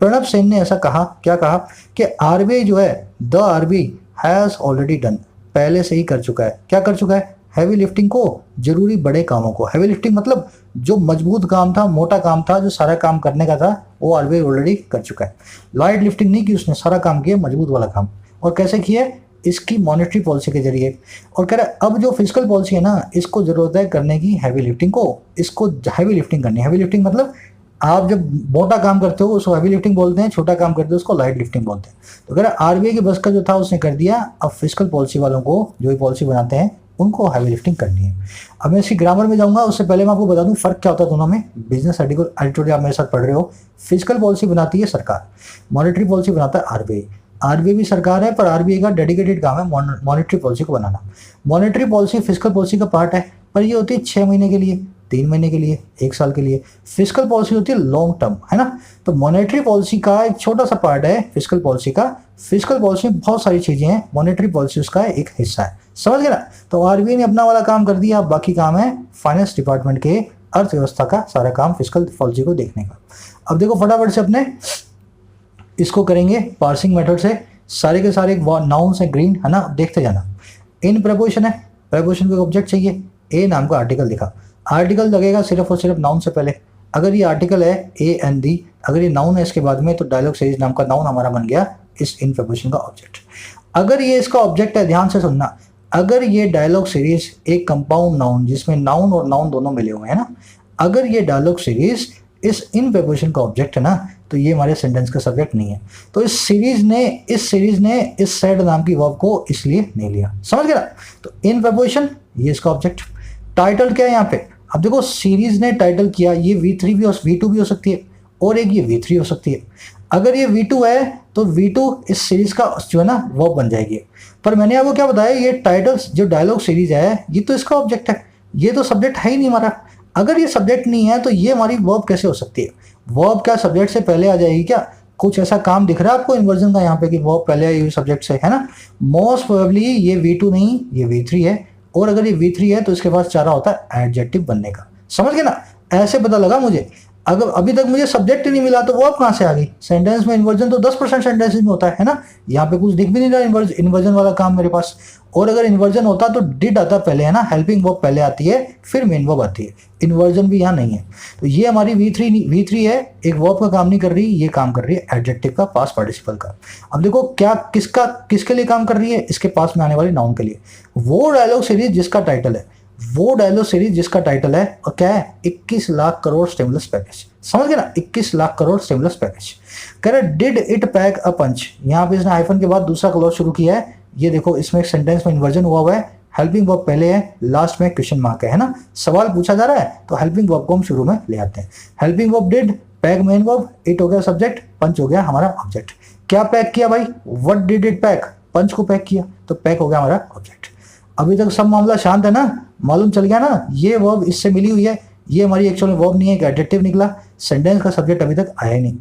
प्रणब सेन ने ऐसा कहा, क्या कहा कि आरबीआई जो है, the RBI has already done, पहले से ही कर चुका है। क्या कर चुका है, हैवी लिफ्टिंग को, जरूरी बड़े कामों को। हैवी लिफ्टिंग मतलब जो मजबूत काम था, मोटा काम था, जो सारा काम करने का था, वो आरबीआई ऑलरेडी कर चुका है। लाइट लिफ्टिंग नहीं की उसने, सारा काम किया मजबूत वाला काम। और कैसे किया, इसकी मॉनेटरी पॉलिसी के जरिए। और कह रहा है अब जो फिजिकल पॉलिसी है ना, इसको जरूरत है करने की हैवी लिफ्टिंग को, इसको हैवी लिफ्टिंग करनी है। हैवी लिफ्टिंग मतलब आप जब मोटा काम करते हो उसको हैवी लिफ्टिंग बोलते हैं, छोटा काम करते हो उसको लाइट लिफ्टिंग बोलते हैं। तो कह रहा है आरबीआई की बस का जो था उसने कर दिया, अब फिजिकल पॉलिसी वालों को, जो ये पॉलिसी बनाते हैं, उनको हैवी लिफ्टिंग करनी है। अब मैं इसकी ग्रामर में जाऊंगा, उससे पहले मैं आपको बता दूं फर्क क्या होता है दोनों में। बिजनेस एडिटोरियल आप मेरे साथ पढ़ रहे हो। फिजिकल पॉलिसी बनाती है सरकार, मॉनेटरी पॉलिसी बनाता है आरबीआई। आरबीआई भी सरकार है पर आरबीआई का डेडिकेटेड काम है मॉनेटरी पॉलिसी को बनाना। मॉनेटरी पॉलिसी फिजिकल पॉलिसी का पार्ट है, पर ये होती है 6 महीने के लिए, 3 महीने के लिए, 1 साल के लिए। फिजिकल पॉलिसी होती है लॉन्ग टर्म, है ना। तो मॉनेटरी पॉलिसी का एक छोटा सा पार्ट है फिजिकल पॉलिसी का। फिजिकल पॉलिसी में बहुत सारी चीजें हैं, मॉनेटरी पॉलिसी उसका एक हिस्सा है, समझ गए ना। तो आरबीआई ने अपना वाला काम कर दिया, अब बाकी काम है फाइनेंस डिपार्टमेंट के, अर्थव्यवस्था का सारा काम फिजिकल पॉलिसी को देखने का। अब देखो फटाफट से अपने इसको करेंगे पार्सिंग मेथड से। सारे के सारे नाउन्स है ग्रीन, है ना, देखते जाना। इन प्रपोजिशन है, प्रपोजिशन को ऑब्जेक्ट चाहिए, ए नाम का आर्टिकल लिखा। आर्टिकल लगेगा सिर्फ और सिर्फ नाउन से पहले। अगर ये आर्टिकल है ए एन दी, अगर ये नाउन है इसके बाद में, तो डायलॉग सीरीज नाम का नाउन हमारा बन गया इस इन प्रपोजिशन का ऑब्जेक्ट। अगर ये इसका ऑब्जेक्ट है, ध्यान से सुनना, अगर ये डायलॉग सीरीज एक कंपाउंड नाउन जिसमें नाउन और नाउन दोनों मिले हुए हैं ना, अगर ये डायलॉग सीरीज इस इन प्रपोजिशन का ऑब्जेक्ट है ना, तो ये हमारे सेंटेंस का सब्जेक्ट नहीं है। तो इस सीरीज ने इस सेड नाम की वर्ब को इसलिए नहीं लिया, समझ गया। तो इन प्रपोजिशन ये इसका ऑब्जेक्ट। टाइटल क्या है यहाँ पे, अब देखो सीरीज ने टाइटल किया, ये V3 भी और V2 भी हो सकती है, और एक ये V3 हो सकती है। अगर ये V2 है तो V2 इस सीरीज का जो है ना वर्ब बन जाएगी। पर मैंने आपको क्या बताया, ये टाइटल्स जो डायलॉग सीरीज है ये तो इसका ऑब्जेक्ट है, ये तो सब्जेक्ट है ही नहीं हमारा। अगर ये सब्जेक्ट नहीं है तो ये हमारी वर्ब कैसे हो सकती है। वर्ब क्या सब्जेक्ट से पहले आ जाएगी क्या, कुछ ऐसा काम दिख रहा है आपको इन्वर्जन का यहाँ पे कि वर्ब पहले आई हुई सब्जेक्ट से, है ना। मोस्ट प्रोबेबली ये V2 नहीं, ये V3 है। और अगर ये V3 है तो इसके पास चारा होता है एडजेक्टिव बनने का, समझ गए ना। ऐसे पता लगा मुझे, अगर अभी तक मुझे सब्जेक्ट ही नहीं मिला तो वर्ब कहाँ से आ गई। सेंटेंस में इन्वर्जन तो 10% सेंटेंसेस में होता है ना, यहाँ पे कुछ दिख भी नहीं रहा इन्वर्जन वाला काम मेरे पास। और अगर इन्वर्जन होता तो डिड आता पहले, है ना, हेल्पिंग वर्ब पहले आती है फिर मेन वर्ब आती है। इन्वर्जन भी यहाँ नहीं है, तो ये हमारी V3 है, एक वर्ब का काम नहीं कर रही, ये काम कर रही है एडजेक्टिव का, पास्ट पार्टिसिपल का। अब देखो क्या किसके लिए काम कर रही है, इसके पास में आने वाली नाउन के लिए। वो डायलॉग सीरीज जिसका टाइटल है, वो डायलॉग सीरीज जिसका टाइटल है और क्या है 21 लाख करोड़ स्टिमुलस पैकेज, समझ गए ना, 21 लाख करोड़ स्टिमुलस पैकेज। कह रहे डिड इट पैक अ पंच, यहाँ पे इसने हाइफन के बाद दूसरा क्लॉज शुरू किया है। ये देखो इसमें एक सेंटेंस में इन्वर्जन हुआ है, हेल्पिंग वर्ब पहले है, लास्ट में क्वेश्चन मार्क है ना, सवाल पूछा जा रहा है तो हेल्पिंग वर्ब को हम शुरू में ले आते हैं। Helping verb did, pack main verb, it हो गया सब्जेक्ट, पंच हो गया हमारा ऑब्जेक्ट। क्या पैक किया भाई, व्हाट डिड इट पैक, पंच को पैक किया, तो पैक हो गया हमारा ऑब्जेक्ट। अभी तक सब मामला शांत है ना, मालूम चल गया ना, ये वर्ब इससे मिली हुई है, ये हमारी एक्चुअल में वर्ब नहीं है, एक एडजेक्टिव निकला, सेंटेंस का सब्जेक्ट अभी तक आया ही नहीं।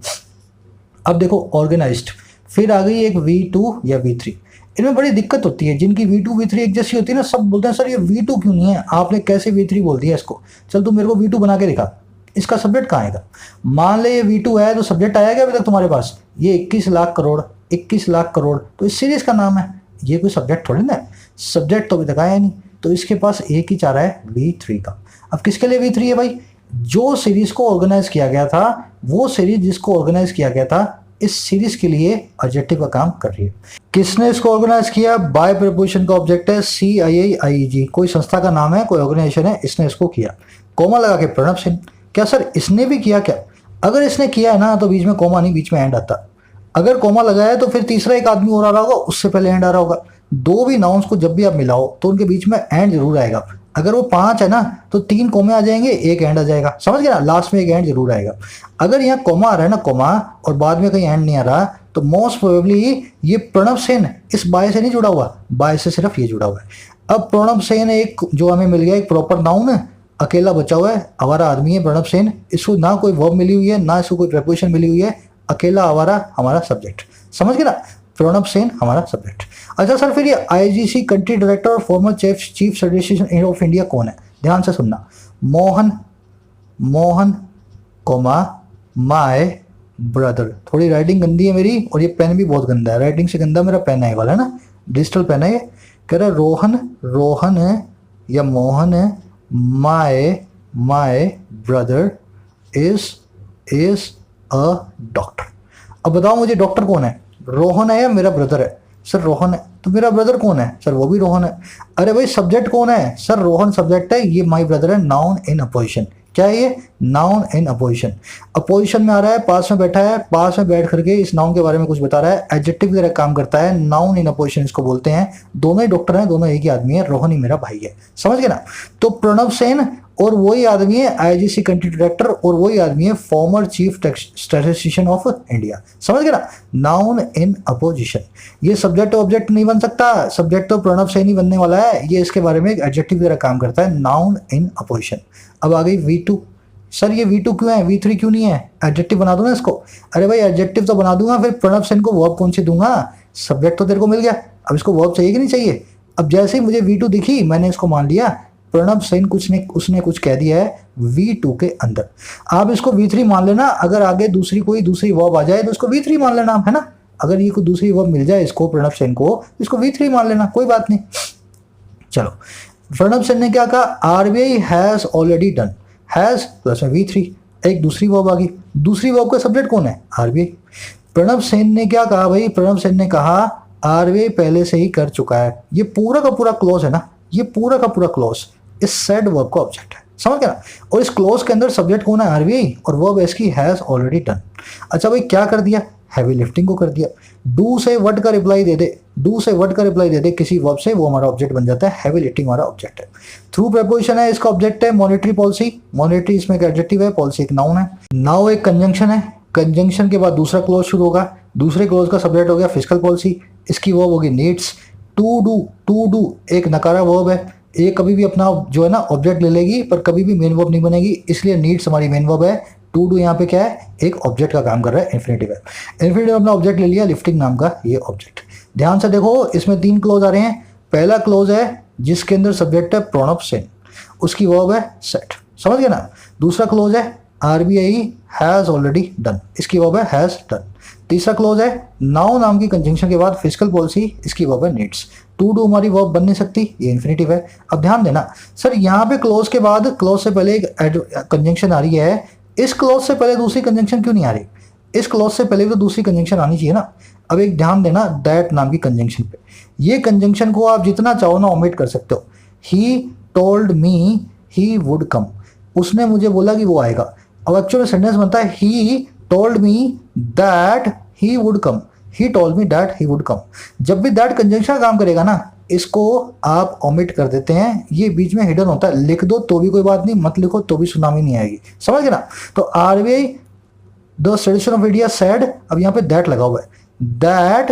अब देखो ऑर्गेनाइज्ड, फिर आ गई एक V2 या V3। इनमें बड़ी दिक्कत होती है, जिनकी V2 V3 एक जैसी होती है ना, सब बोलते हैं सर ये V2 क्यों नहीं है, आपने कैसे V3 बोल दिया इसको, चल तू मेरे को V2 बना के दिखा, इसका सब्जेक्ट कहाँ आएगा। मान ले ये V2 है तो सब्जेक्ट आया क्या अभी तक तुम्हारे पास, ये 21 लाख करोड़, 21 लाख करोड़ तो इस सीरीज का नाम है, ये कोई सब्जेक्ट थोड़ी ना है, सब्जेक्ट तो अभी तक आया नहीं। तो इसके पास एक ही चाह रहा है V3 का। अब किसके लिए V3 है भाई? जो सीरीज को ऑर्गेनाइज किया गया था, वो सीरीज जिसको ऑर्गेनाइज किया गया था, इस सीरीज के लिए एडजेक्टिव का काम कर रही है। किसने इसको ऑर्गेनाइज किया? बाय प्रपोजिशन का ऑब्जेक्ट है CIIIEG, कोई संस्था का नाम है, कोई ऑर्गेनाइजेशन है, इसने इसको किया। कोमा लगा के प्रणब सिंह। क्या सर इसने भी किया क्या? अगर इसने किया है ना तो बीच में कोमा नहीं, बीच में एंड आता। अगर कोमा लगाया है तो फिर तीसरा एक आदमी और आ रहा होगा, उससे पहले एंड आ रहा होगा। दो भी नाउन्स को जब भी आप मिलाओ तो उनके बीच में एंड जरूर आएगा। अगर वो 5 है ना तो 3 कोमे आ जाएंगे, एक एंड आ जाएगा, समझ गए ना? लास्ट में एक एंड जरूर आएगा। अगर यहाँ कोमा आ रहा है ना, कोमा, और बाद में कहीं एंड नहीं आ रहा, तो मोस्ट प्रोबेबली ये प्रणब सेन इस बाय से नहीं जुड़ा हुआ, बाय से सिर्फ ये जुड़ा हुआ है। अब प्रणब सेन एक जो हमें मिल गया एक प्रॉपर नाउन है, अकेला बचा हुआ है, आवारा आदमी है प्रणब सेन। इसको ना कोई वर्ब मिली हुई है, ना इसको कोई प्रेपोजिशन मिली हुई है, अकेला आवारा हमारा सब्जेक्ट, समझ गए ना? प्रणब सेन हमारा सब्जेक्ट। अच्छा सर फिर ये IGC कंट्री डायरेक्टर और former chief statistician of India कौन है? ध्यान से सुनना। Mohan comma my brother. थोड़ी राइटिंग गंदी है मेरी और ये पेन भी बहुत गंदा है, राइटिंग से गंदा मेरा पेन है वाला है ना, डिजिटल पेन है ये। कह रहा रोहन या Mohan my brother is a doctor. अब बताओ मुझे डॉक्टर कौन है? रोहन है या मेरा ब्रदर है? सर रोहन है। तो मेरा ब्रदर कौन है? सर वो भी रोहन है। अरे भाई सब्जेक्ट कौन है? सर रोहन सब्जेक्ट है, ये माय ब्रदर है नाउन इन अपोजिशन। क्या है ये? Noun in opposition. अपोजिशन में आ रहा है, पास में बैठा है, पास में बैठ करके इस नाउन के बारे में कुछ बता रहा है, एडजेक्टिव की तरह काम करता है, नाउन इन अपोजिशन इसको बोलते हैं। दोनों ही डॉक्टर हैं, दोनों एक ही आदमी है, रोहन ही मेरा भाई है, समझ गए ना? तो प्रणब सेन और वही आदमी है IGC कंट्री डायरेक्टर, और वही आदमी है farmer chief statistician of India, समझ गए ना? Noun in opposition. ये सब्जेक्ट ऑब्जेक्ट नहीं बन सकता, सब्जेक्ट तो प्रणब सेन ही बनने वाला है, ये इसके बारे में एक एडजेक्टिव की तरह काम करता है, नाउन इन अपोजिशन। अब आ गई V2। सर ये V2 क्यों है, V3 क्यों नहीं है? एडजेक्टिव बना दो ना इसको। अरे भाई एडजेक्टिव तो बना दूंगा, फिर प्रणब सेन को वर्ब कौन सी दूंगा? सब्जेक्ट तो तेरे को मिल गया, अब इसको वर्ब चाहिए कि नहीं चाहिए? अब जैसे ही मुझे V2 दिखी, मैंने इसको मान लिया प्रणब सेन उसने कुछ कह दिया है V2 के अंदर। आप इसको V3 मान लेना, अगर आगे कोई दूसरी वर्ब आ जाए तो इसको V3 मान लेना, है ना? अगर ये कोई दूसरी वर्ब मिल जाए इसको प्रणब सेन को, इसको V3 मान लेना, कोई बात नहीं। चलो प्रणब सेन ने क्या कहा? RBI has already done, has plus में V3, एक दूसरी वर्ब आ गई। दूसरी वर्ब का सब्जेक्ट कौन है? RBI। प्रणब सेन ने क्या कहा भाई? प्रणब सेन ने कहा RBI पहले से ही कर चुका है। ये पूरा का पूरा क्लॉज है ना, ये पूरा का पूरा क्लॉज इस सेड वर्ब का ऑब्जेक्ट है, समझ गया ना? और इस क्लॉज के अंदर सब्जेक्ट कौन है? RBI, और वर्ब इसकी हैज ऑलरेडी डन। अच्छा भाई क्या कर दिया? हैवी लिफ्टिंग को कर दिया। डू से व्हाट का रिप्लाई दे दे, डू से व्हाट का रिप्लाई दे दे किसी वर्ब से, वो हमारा ऑब्जेक्ट बन जाता है, हैवी लिफ्टिंग हमारा ऑब्जेक्ट है। थ्रू प्रेपोजिशन है, इसका ऑब्जेक्ट है मॉनेटरी पॉलिसी। मॉनेटरी इसमें एक एडजेक्टिव है, पॉलिसी एक नाउन है। नाउ एक कंजंक्शन है, कंजंक्शन के बाद दूसरा क्लॉज शुरू होगा, दूसरे क्लॉज का सब्जेक्ट हो गया फिजिकल पॉलिसी, इसकी वर्ब होगी नीड्स। टू डू एक नकारा वर्ब है, ये कभी भी अपना जो है ना ऑब्जेक्ट ले लेगी पर कभी भी मेन वर्ब नहीं बनेगी, इसलिए नीड्स हमारी मेन वर्ब है। टू डू यहाँ पे क्या है? एक ऑब्जेक्ट का काम कर रहा है, इन्फिनेटिव है। इन्फिनेटिव अपना ऑब्जेक्ट ले लिया, लिफ्टिंग नाम का ये ऑब्जेक्ट। ध्यान से देखो इसमें 3 क्लोज आ रहे हैं। पहला क्लोज है जिसके अंदर सब्जेक्ट है प्रणब सेन, उसकी वर्ब है सेट, समझ गए ना? दूसरा क्लोज है RBI हैज ऑलरेडी डन, इसकी वर्ब है हैज डन। तीसरा क्लोज है नाउ नाम की कंजंक्शन के बाद फिजिकल पॉलिसी, इसकी वर्ब है नीड्स। टू डू हमारी वर्ब बन नहीं सकती, ये इन्फिनेटिव है। अब ध्यान देना सर, यहाँ पे क्लोज के बाद क्लोज से पहले एक कंजंक्शन आ रही है, इस क्लोज से पहले दूसरी कंजंक्शन क्यों नहीं आ रही? इस क्लोज से पहले भी तो दूसरी कंजंक्शन आनी चाहिए ना। अब एक ध्यान देना दैट नाम की कंजंक्शन पे, ये कंजंक्शन को आप जितना चाहो ना ओमिट कर सकते हो। He told me he would come, उसने मुझे बोला कि वो आएगा। अब एक्चुअल सेंटेंस बनता है he told me that he would come, he told me that he would come. जब भी दैट कंजंक्शन काम करेगा ना, इसको आप ओमिट कर देते हैं, ये बीच में हिडन होता है। लिख दो तो भी कोई बात नहीं, मत लिखो तो भी सुनामी नहीं आएगी, समझ गए ना? तो RBI the statistician of India said, अब यहाँ पे दैट लगा हुआ है, that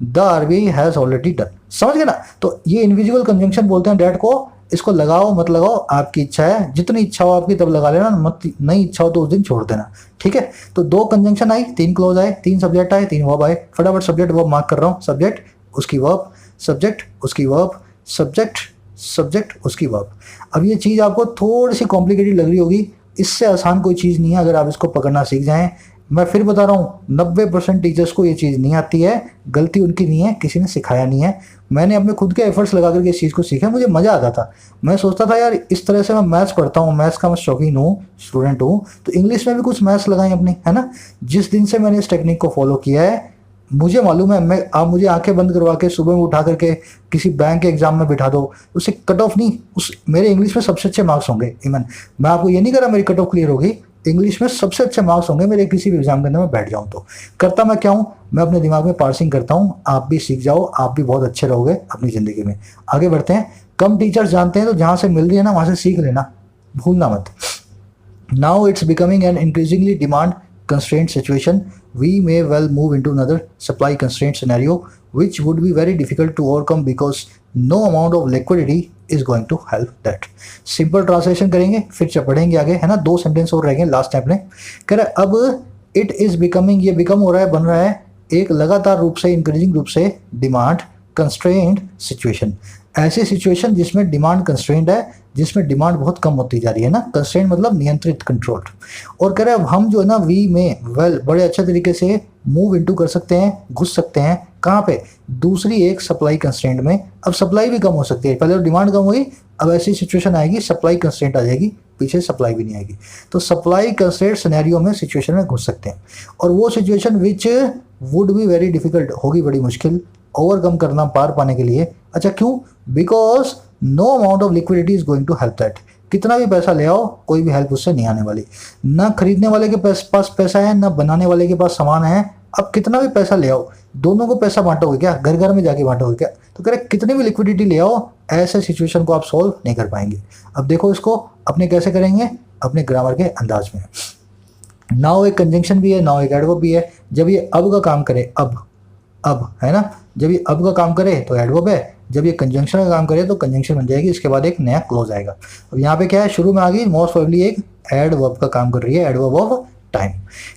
the RBI has already done, समझ गए ना? तो ये इनविजिबल कंजंक्शन बोलते हैं दैट को। इसको लगाओ मत लगाओ आपकी इच्छा है, जितनी इच्छा हो आपकी तब लगा लेना, मत नहीं इच्छा हो तो उस दिन छोड़ देना, ठीक है? तो 2 कंजंक्शन आई, 3 क्लोज आए, 3 सब्जेक्ट आए, 3 वर्ब आए। फटाफट सब्जेक्ट वर्ब मार्क कर रहा हूँ, सब्जेक्ट उसकी वर्ब, सब्जेक्ट उसकी वर्ब, सब्जेक्ट उसकी वर्ब। अब ये चीज़ आपको थोड़ी सी कॉम्प्लिकेटेड लग रही होगी, इससे आसान कोई चीज़ नहीं है अगर आप इसको पकड़ना सीख जाएं। मैं फिर बता रहा हूँ 90% टीचर्स को ये चीज़ नहीं आती है, गलती उनकी नहीं है, किसी ने सिखाया नहीं है। मैंने अपने खुद के एफर्ट्स लगा करके इस चीज़ को सीखा, मुझे मज़ा आता था। मैं सोचता था यार इस तरह से मैं मैथ्स पढ़ता हूँ, मैथ्स का मैं शौकीन हूँ, स्टूडेंट हूँ, तो इंग्लिश में भी कुछ मैथ्स लगाएं अपनी, है ना। जिस दिन से मैंने इस टेक्निक को फॉलो किया है, मुझे मालूम है, मैं आप मुझे आंखें बंद करवा के सुबह में उठा करके किसी बैंक के एग्जाम में बिठा दो, उससे कट ऑफ नहीं, उस मेरे इंग्लिश में सबसे अच्छे मार्क्स होंगे। इवन मैं आपको ये नहीं कह रहा मेरी कट ऑफ क्लियर होगी, इंग्लिश में सबसे अच्छे मार्क्स होंगे मेरे किसी भी एग्जाम के अंदर मैं बैठ जाऊँ तो। करता मैं क्या हूँ, मैं अपने दिमाग में पार्सिंग करता हूँ। आप भी सीख जाओ, आप भी बहुत अच्छे रहोगे अपनी ज़िंदगी में। आगे बढ़ते हैं। कम टीचर्स जानते हैं, तो जहाँ से मिल रही है ना वहाँ से सीख लेना, भूलना मत। Now it's becoming an increasingly demand constraint situation. We may well move into another supply constraint scenario, which would be very difficult to overcome because no amount of liquidity is going to help that. Simple translation करेंगे फिर पढ़ेंगे आगे, है ना। 2 सेंटेंस और रहेंगे लास्ट टाइम में। कह रहा है अब इट इज बिकमिंग, ये बिकम हो रहा है, बन रहा है एक लगातार रूप से, इंक्रीजिंग रूप से डिमांड कंस्ट्रेंट सिचुएशन। ऐसी सिचुएशन जिसमें डिमांड कंस्ट्रेंट है, जिसमें डिमांड बहुत कम होती जा रही है ना। कंस्ट्रेंट मतलब नियंत्रित, कंट्रोल। और कह रहे हैं हम जो है ना वी में वेल बड़े अच्छे तरीके से मूव इनटू कर सकते हैं, घुस सकते हैं कहाँ पे, दूसरी एक सप्लाई कंस्ट्रेंट में। अब सप्लाई भी कम हो सकती है, पहले तो डिमांड कम हुई, अब ऐसी सिचुएशन आएगी सप्लाई कंस्ट्रेंट आ जाएगी, पीछे सप्लाई भी नहीं आएगी। तो सप्लाई कंस्ट्रेंट सिनेरियो में सिचुएशन में घुस सकते हैं। और वो situation which would be very difficult, होगी बड़ी मुश्किल ओवरकम करना, पार पाने के लिए। अच्छा क्यों? Because no amount of liquidity is going to help that. कितना भी पैसा ले आओ, कोई भी हेल्प उससे नहीं आने वाली। ना खरीदने वाले के पास पैसा है, ना बनाने वाले के पास सामान है। अब कितना भी पैसा ले आओ, दोनों को पैसा बांटोगे क्या? घर घर में जाके बांटोगे क्या? तो कह रहे कितनी भी लिक्विडिटी ले आओ, ऐसे सिचुएशन को आप सोल्व नहीं कर पाएंगे। अब देखो इसको अपने कैसे करेंगे, अपने ग्रामर के अंदाज में। नाउ एक कंजंक्शन भी है, नाउ एक एडवर्ब भी है। जब ये अब का काम करे, अब है ना, जब ये अब का काम करे तो एडवर्ब है, जब ये कंजंक्शन का काम करे तो कंजंक्शन बन जाएगी, इसके बाद एक नया क्लोज आएगा। अब यहाँ पे क्या है, शुरू में आ गई मोस्ट प्रोबेबली एक एडवर्ब का काम कर रही है, एडवर्ब ऑफ टाइम।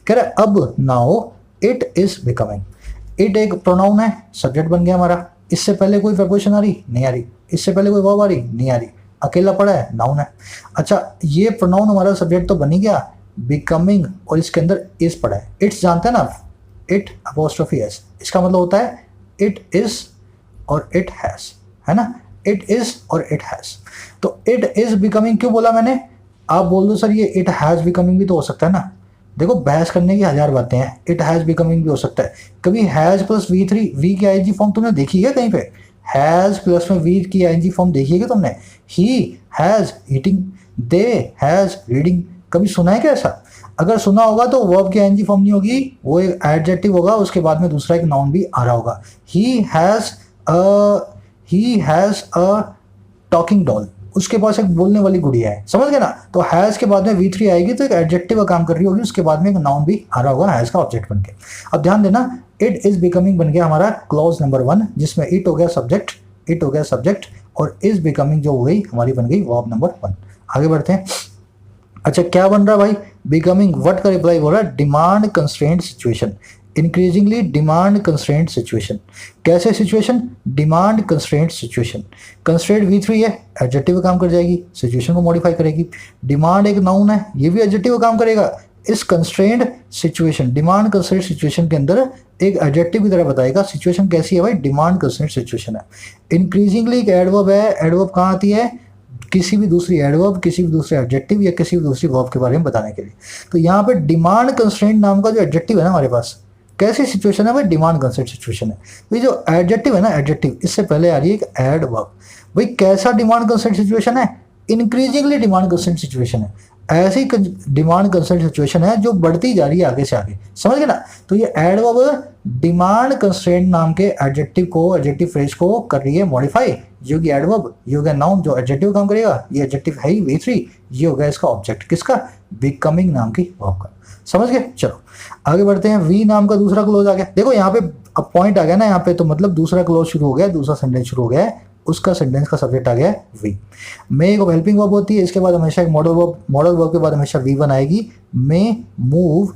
कह रहा है अब now it is becoming. It एक प्रोनाउन है, सब्जेक्ट बन गया हमारा। इससे पहले कोई प्रपोजिशन आ रही नहीं आ रही, इससे पहले कोई वर्ब आ रही नहीं आ रही, अकेला पड़ा है, नाउन है। अच्छा ये प्रोनाउन हमारा सब्जेक्ट तो बन ही गया, बिकमिंग, और इसके अंदर इज पड़ा है। इट्स जानते हैं ना, इट अपोस्ट्रोफी एस, इसका मतलब होता है इट इज और इट हैज, है ना। इट इज और इट हैज। तो इट इज बिकमिंग क्यों बोला मैंने? आप बोल दो सर ये इट हैज बिकमिंग भी तो हो सकता है ना। देखो बहस करने की 1000 बातें हैं, इट हैज बिकमिंग भी हो सकता है। कभी हैज प्लस V3, वी की आईएनजी फॉर्म तुमने देखी है कहीं पे? हैज प्लस में वी की आईएनजी फॉर्म देखी है क्या तुमने? He has eating, they has reading, कभी सुना है क्या ऐसा? अगर सुना होगा तो वर्ब की आईएनजी फॉर्म नहीं होगी, वो एक एडजेक्टिव होगा, उसके बाद में दूसरा एक नाउन भी आ रहा होगा। He has a talking doll, उसके पास एक बोलने वाली गुड़िया है, समझ गए ना। तो हैज के बाद में V3 आएगी तो एक एडजेक्टिव का काम कर रही होगी, उसके बाद में एक नाउन भी आ रहा होगा हैज का ऑब्जेक्ट बन के। अब ध्यान देना, इट इज बिकमिंग बन गया हमारा क्लॉज नंबर 1, जिसमें इट हो गया सब्जेक्ट, इट हो गया सब्जेक्ट, और इज बिकमिंग जो हो गई हमारी बन गई वर्ब नंबर 1। आगे बढ़ते हैं। अच्छा क्या बन रहा भाई? बिकमिंग व्हाट का रिप्लाई हो रहा है? Demand constraint situation, increasingly demand constraint situation. कैसे situation? Demand constraint situation. Constraint V3 है, एडजेक्टिव का काम कर जाएगी, सिचुएशन को मॉडिफाई करेगी। डिमांड एक नाउन है, ये भी एडजेक्टिव का काम करेगा। इस constraint situation, demand constraint situation के अंदर एक एडजेक्टिव की तरह बताएगा सिचुएशन कैसी है भाई, डिमांड कंस्ट्रेंट सिचुएशन है। इंक्रीजिंगली एक एडवर्ब है, एडवर्ब कहाँ आती है? किसी भी दूसरी एडवर्ब, किसी भी दूसरे एडजेक्टिव या किसी भी दूसरी वर्ब के बारे में बताने के लिए। तो यहाँ पे डिमांड कंस्ट्रेंट नाम का जो एडजेक्टिव है ना हमारे पास, कैसी सिचुएशन है भाई? डिमांड कंस्ट्रेंट सिचुएशन है। तो ये जो एडजेक्टिव है ना, एडजेक्टिव, इससे पहले आ रही है एक एडवर्ब। भाई कैसा डिमांड कंस्ट्रेंट सिचुएशन है? इंक्रीजिंगली डिमांड कंस्ट्रेंट सिचुएशन है। ऐसी डिमांड कंस्ट्रेंट सिचुएशन है जो बढ़ती जा रही है आगे से आगे, समझ गए ना। तो ये एडवर्ब डिमांड कंस्ट्रेंट नाम के एडजेक्टिव को, एडजेक्टिव फ्रेज को कर रही है मॉडिफाई। ये होगी एडवर्ब, ये हो गया नाउन जो एडजेक्टिव काम करेगा, ये एडजेक्टिव है ही V3, ये हो गया इसका ऑब्जेक्ट, किसका? बिकमिंग नाम की वर्ब का। समझ गए? चलो आगे बढ़ते हैं। वी नाम का दूसरा क्लोज आ गया। देखो यहाँ पे अब पॉइंट आ गया ना यहाँ पे, तो मतलब दूसरा क्लोज शुरू हो गया, दूसरा सेंटेंस शुरू हो गया है, उसका सेंटेंस का सब्जेक्ट आ गया वी। मे एक हेल्पिंग वर्ब होती है, इसके बाद हमेशा एक मॉडल वर्ब, मॉडल वर्ब के बाद हमेशा V1 आएगी। मे मूव,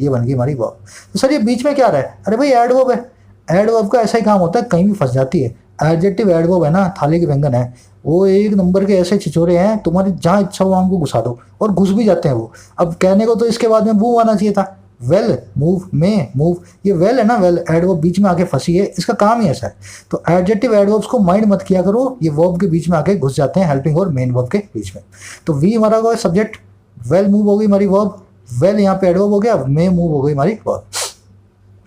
ये बन गई हमारी वर्ब। तो सर ये बीच में क्या आ रहा है? अरे भाई एडवर्ब है, एडवर्ब का ऐसा ही काम होता है, कहीं भी फंस जाती है। एडजेक्टिव एडवर्ब है ना, थाली के व्यंजन है, वो एक नंबर के ऐसे छिछोरे हैं, तुम्हारी जहाँ इच्छा हो वहां को घुसा दो और घुस भी जाते हैं वो। अब कहने को तो इसके बाद में मूव आना चाहिए था, वेल मूव में मूव, ये वेल है ना, वेल एडवर्ब बीच में आके फंसी है, इसका काम ही ऐसा है। तो एडजेक्टिव एडवर्ब्स को माइंड मत किया करो, ये वर्ब के बीच में आके घुस जाते हैं, हेल्पिंग और मेन वर्ब के बीच में। तो वी हमारा होगा सब्जेक्ट, वेल मूव हो गई हमारी वर्ब, वेल यहाँ पे एडवर्ब हो गया, मे मूव हो गई हमारी वर्ब।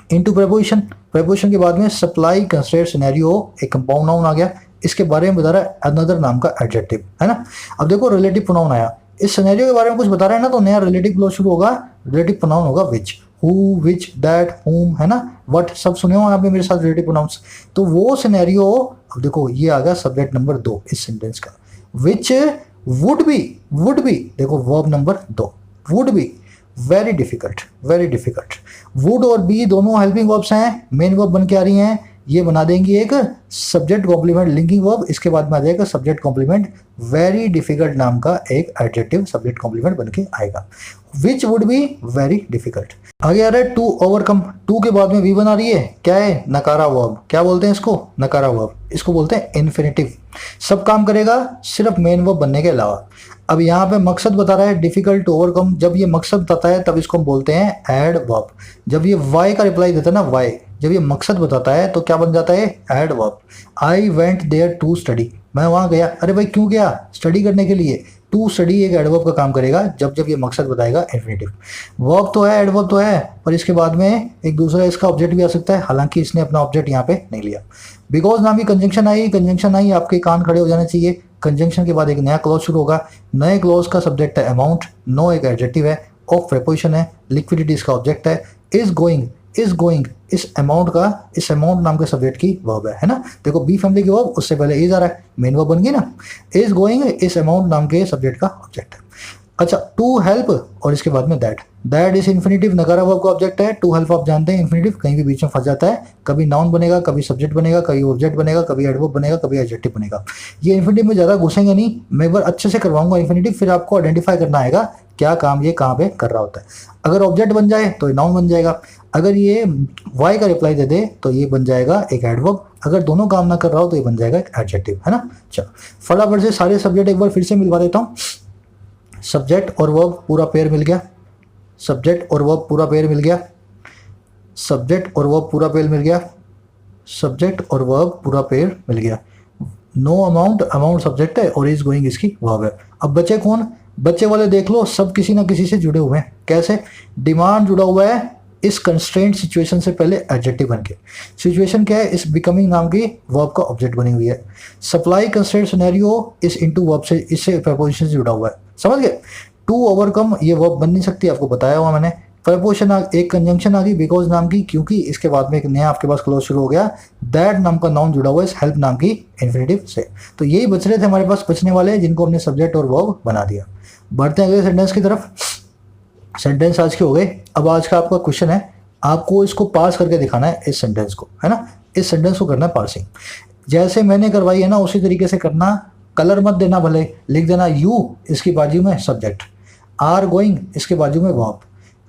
इनटू प्रेपोजिशन, प्रेपोजिशन के बाद में सप्लाई कंस्ट्रेंट सिनेरियो, एक कंपाउंड नाउन आ गया, इसके बारे में बता रहा है अनदर नाम का एडजेक्टिव, है ना। अब देखो रिलेटिव प्रोनाउन आया, इस सिनेरियो के बारे में कुछ बता रहा है ना, तो नया रिलेटिव क्लॉज शुरू होगा, रिलेटिव प्रोनाउन होगा विच, हु, विच, दैट, हुम, है ना, व्हाट, सब सुने हो आपने मेरे साथ रिलेटिव प्रोनाउंस। तो वो सिनेरियो, अब देखो ये आ गया सब्जेक्ट नंबर 2 इस सेंटेंस का, विच वुड बी, देखो verb number 2, would be very difficult, very difficult. Would और बी दोनों हेल्पिंग वर्ब्स हैं, मेन वर्ब बन के आ रही हैं, ये बना देंगी एक सब्जेक्ट कॉम्प्लीमेंट लिंकिंग वर्ब, इसके बाद में आ जाएगा सब्जेक्ट कॉम्प्लीमेंट वेरी डिफिकल्ट नाम का एक एडजेक्टिव सब्जेक्ट कॉम्प्लीमेंट बन के आएगा, which would be very difficult. आगे आ रहा है टू ओवरकम, टू के बाद में वी बना रही है, क्या है, नकारा वर्ब, क्या बोलते हैं इसको, नकारा वर्ब, इसको बोलते हैं इन्फिनिटिव, सब काम करेगा सिर्फ मेन वर्ब बनने के अलावा। अब यहाँ पे मकसद बता रहा है डिफिकल्ट टू ओवरकम, जब ये मकसद बताता है तब इसको हम बोलते हैं एड वर्ब, जब ये वाई का रिप्लाई देता है ना, वाई, जब ये मकसद बताता है तो क्या बन जाता है, adverb. I went there to study, मैं वहां गया, अरे भाई क्यों गया, स्टडी करने के लिए, टू स्टडी एक एडवर्ब का काम करेगा जब जब ये मकसद बताएगा इन्फिनिटिव। वर्ब तो है, एडवर्ब तो है, पर इसके बाद में एक दूसरा इसका ऑब्जेक्ट भी आ सकता है, हालांकि इसने अपना ऑब्जेक्ट यहाँ पे नहीं लिया। बिकॉज नाम की कंजंक्शन आई, आपके कान खड़े हो जाने चाहिए, कंजंक्शन के बाद एक नया क्लॉज शुरू होगा, नए क्लॉज का सब्जेक्ट है अमाउंट, नो एक एडजेक्टिव है, ऑफ प्रेपोजिशन है, लिक्विडिटी इसका ऑब्जेक्ट है, इज गोइंग इस अमाउंट नाम के सब्जेक्ट की वर्ब है ना। देखो बी फैमिली की वर्ब, उससे पहले इज आ रहा है, मेन वर्ब बन गई ना, इज गोइंग इस अमाउंट नाम के सब्जेक्ट का ऑब्जेक्ट है। अच्छा, टू हेल्प और इसके बाद में दैट इज इन्फिनिटिव, नकारा वर्ब का ऑब्जेक्ट है, टू हेल्प आप जानते हैं इन्फिनिटिव कहीं भी बीच में फंस जाता है, कभी नाउन बनेगा, कभी सब्जेक्ट बनेगा, कभी ऑब्जेक्ट बनेगा, कभी एडवर्ब बनेगा, कभी एडजेक्टिव बनेगा। ये इन्फिनिटिव में ज़्यादा घुसेंगे नहीं, मैं एक बार अच्छे से करवाऊंगा इन्फिनिटिव, फिर आपको आइडेंटिफाई करना आएगा क्या काम ये कहाँ पे कर रहा होता है। अगर ऑब्जेक्ट बन जाए तो ये नाउन बन जाएगा, अगर ये वाई का रिप्लाई दे दे तो ये बन जाएगा एक एडवर्ब, अगर दोनों काम ना कर रहा हो तो ये बन जाएगा एक एडजेक्टिव, है ना। चलो फटाफट से सारे सब्जेक्ट एक बार फिर से मिलवा देता हूँ। सब्जेक्ट और वर्ब पूरा पेयर मिल गया, सब्जेक्ट और वर्ब पूरा पेयर मिल गया, सब्जेक्ट और वर्ब पूरा पेयर मिल गया, सब्जेक्ट और वर्ब पूरा पेयर मिल गया। नो अमाउंट सब्जेक्ट है और इज गोइंग इसकी वर्ब है। अब बचे कौन, बच्चे वाले देख लो, सब किसी ना किसी से जुड़े हुए हैं। कैसे, डिमांड जुड़ा हुआ है इस कंस्ट्रेंट सिचुएशन से पहले एडजेक्टिव बन के, सिचुएशन क्या है, इस बिकमिंग नाम की वर्ब का ऑब्जेक्ट बनी हुई है। सप्लाई कंस्ट्रेंट सिनेरियो इस इनटू वर्ब से, इससे प्रेपोजिशन से जुड़ा हुआ है, समझ गए। टू ओवरकम ये वर्ब बन नहीं सकती, आपको बताया हुआ मैंने। प्रेपोजिशन एक कंजंक्शन आ गई बिकॉज नाम की, क्योंकि इसके बाद में एक नया आपके पास क्लॉज शुरू हो गया, दैट नाम का नाउन जुड़ा हुआ है इस हेल्प नाम की इन्फिनिटिव से। तो यही बच रहे थे हमारे पास बचने वाले, जिनको हमने सब्जेक्ट और वर्ब बना दिया। बढ़ते हैं अगले सेंटेंस की तरफ। सेंटेंस आज के हो गए। अब आज का आपका क्वेश्चन है, आपको इसको पास करके दिखाना है इस सेंटेंस को, है ना। इस सेंटेंस को करना है पार्सिंग, जैसे मैंने करवाई है ना उसी तरीके से करना, कलर मत देना, भले लिख देना यू इसकी बाजू में सब्जेक्ट, आर गोइंग इसके बाजू में verb,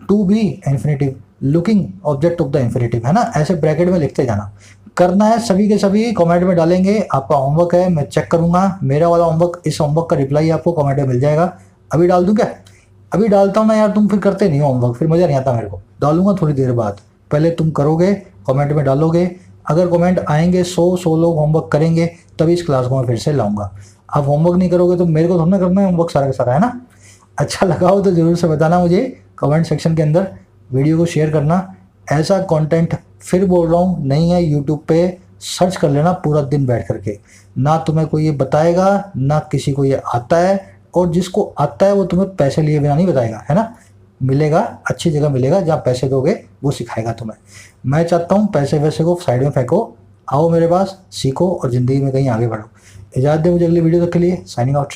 to be infinitive, looking object of the infinitive, है ना। ऐसे ब्रैकेट में लिखते जाना। करना है सभी के सभी कमेंट में डालेंगे, आपका होमवर्क है, मैं चेक करूंगा, मेरा वाला होमवर्क, इस होमवर्क का रिप्लाई आपको कमेंट में मिल जाएगा। अभी डाल दूं क्या, अभी डालता हूँ ना यार, तुम फिर करते नहीं हो होमवर्क, फिर मज़ा नहीं आता मेरे को। डालूंगा थोड़ी देर बाद, पहले तुम करोगे, कमेंट में डालोगे, अगर कमेंट आएंगे 100 लोग होमवर्क करेंगे तभी इस क्लास को मैं फिर से लाऊंगा। आप होमवर्क नहीं करोगे तो मेरे को थोड़ा ना करना है होमवर्क सारा का सारा, है ना। अच्छा लगा हो तो ज़रूर से बताना मुझे कमेंट सेक्शन के अंदर, वीडियो को शेयर करना। ऐसा कंटेंट फिर बोल रहा हूँ नहीं है, यूट्यूब पे सर्च कर लेना पूरा दिन बैठ करके, ना तुम्हें कोई ये बताएगा ना किसी को ये आता है, और जिसको आता है वो तुम्हें पैसे लिए बिना नहीं बताएगा, है ना। मिलेगा, अच्छी जगह मिलेगा, जहाँ पैसे दोगे वो सिखाएगा तुम्हें। मैं चाहता हूँ पैसे वैसे को साइड में फेंको, आओ मेरे पास सीखो और ज़िंदगी में कहीं आगे बढ़ो। इजाज़त दे मुझे अगली वीडियो तक के लिए, साइनिंग आउट।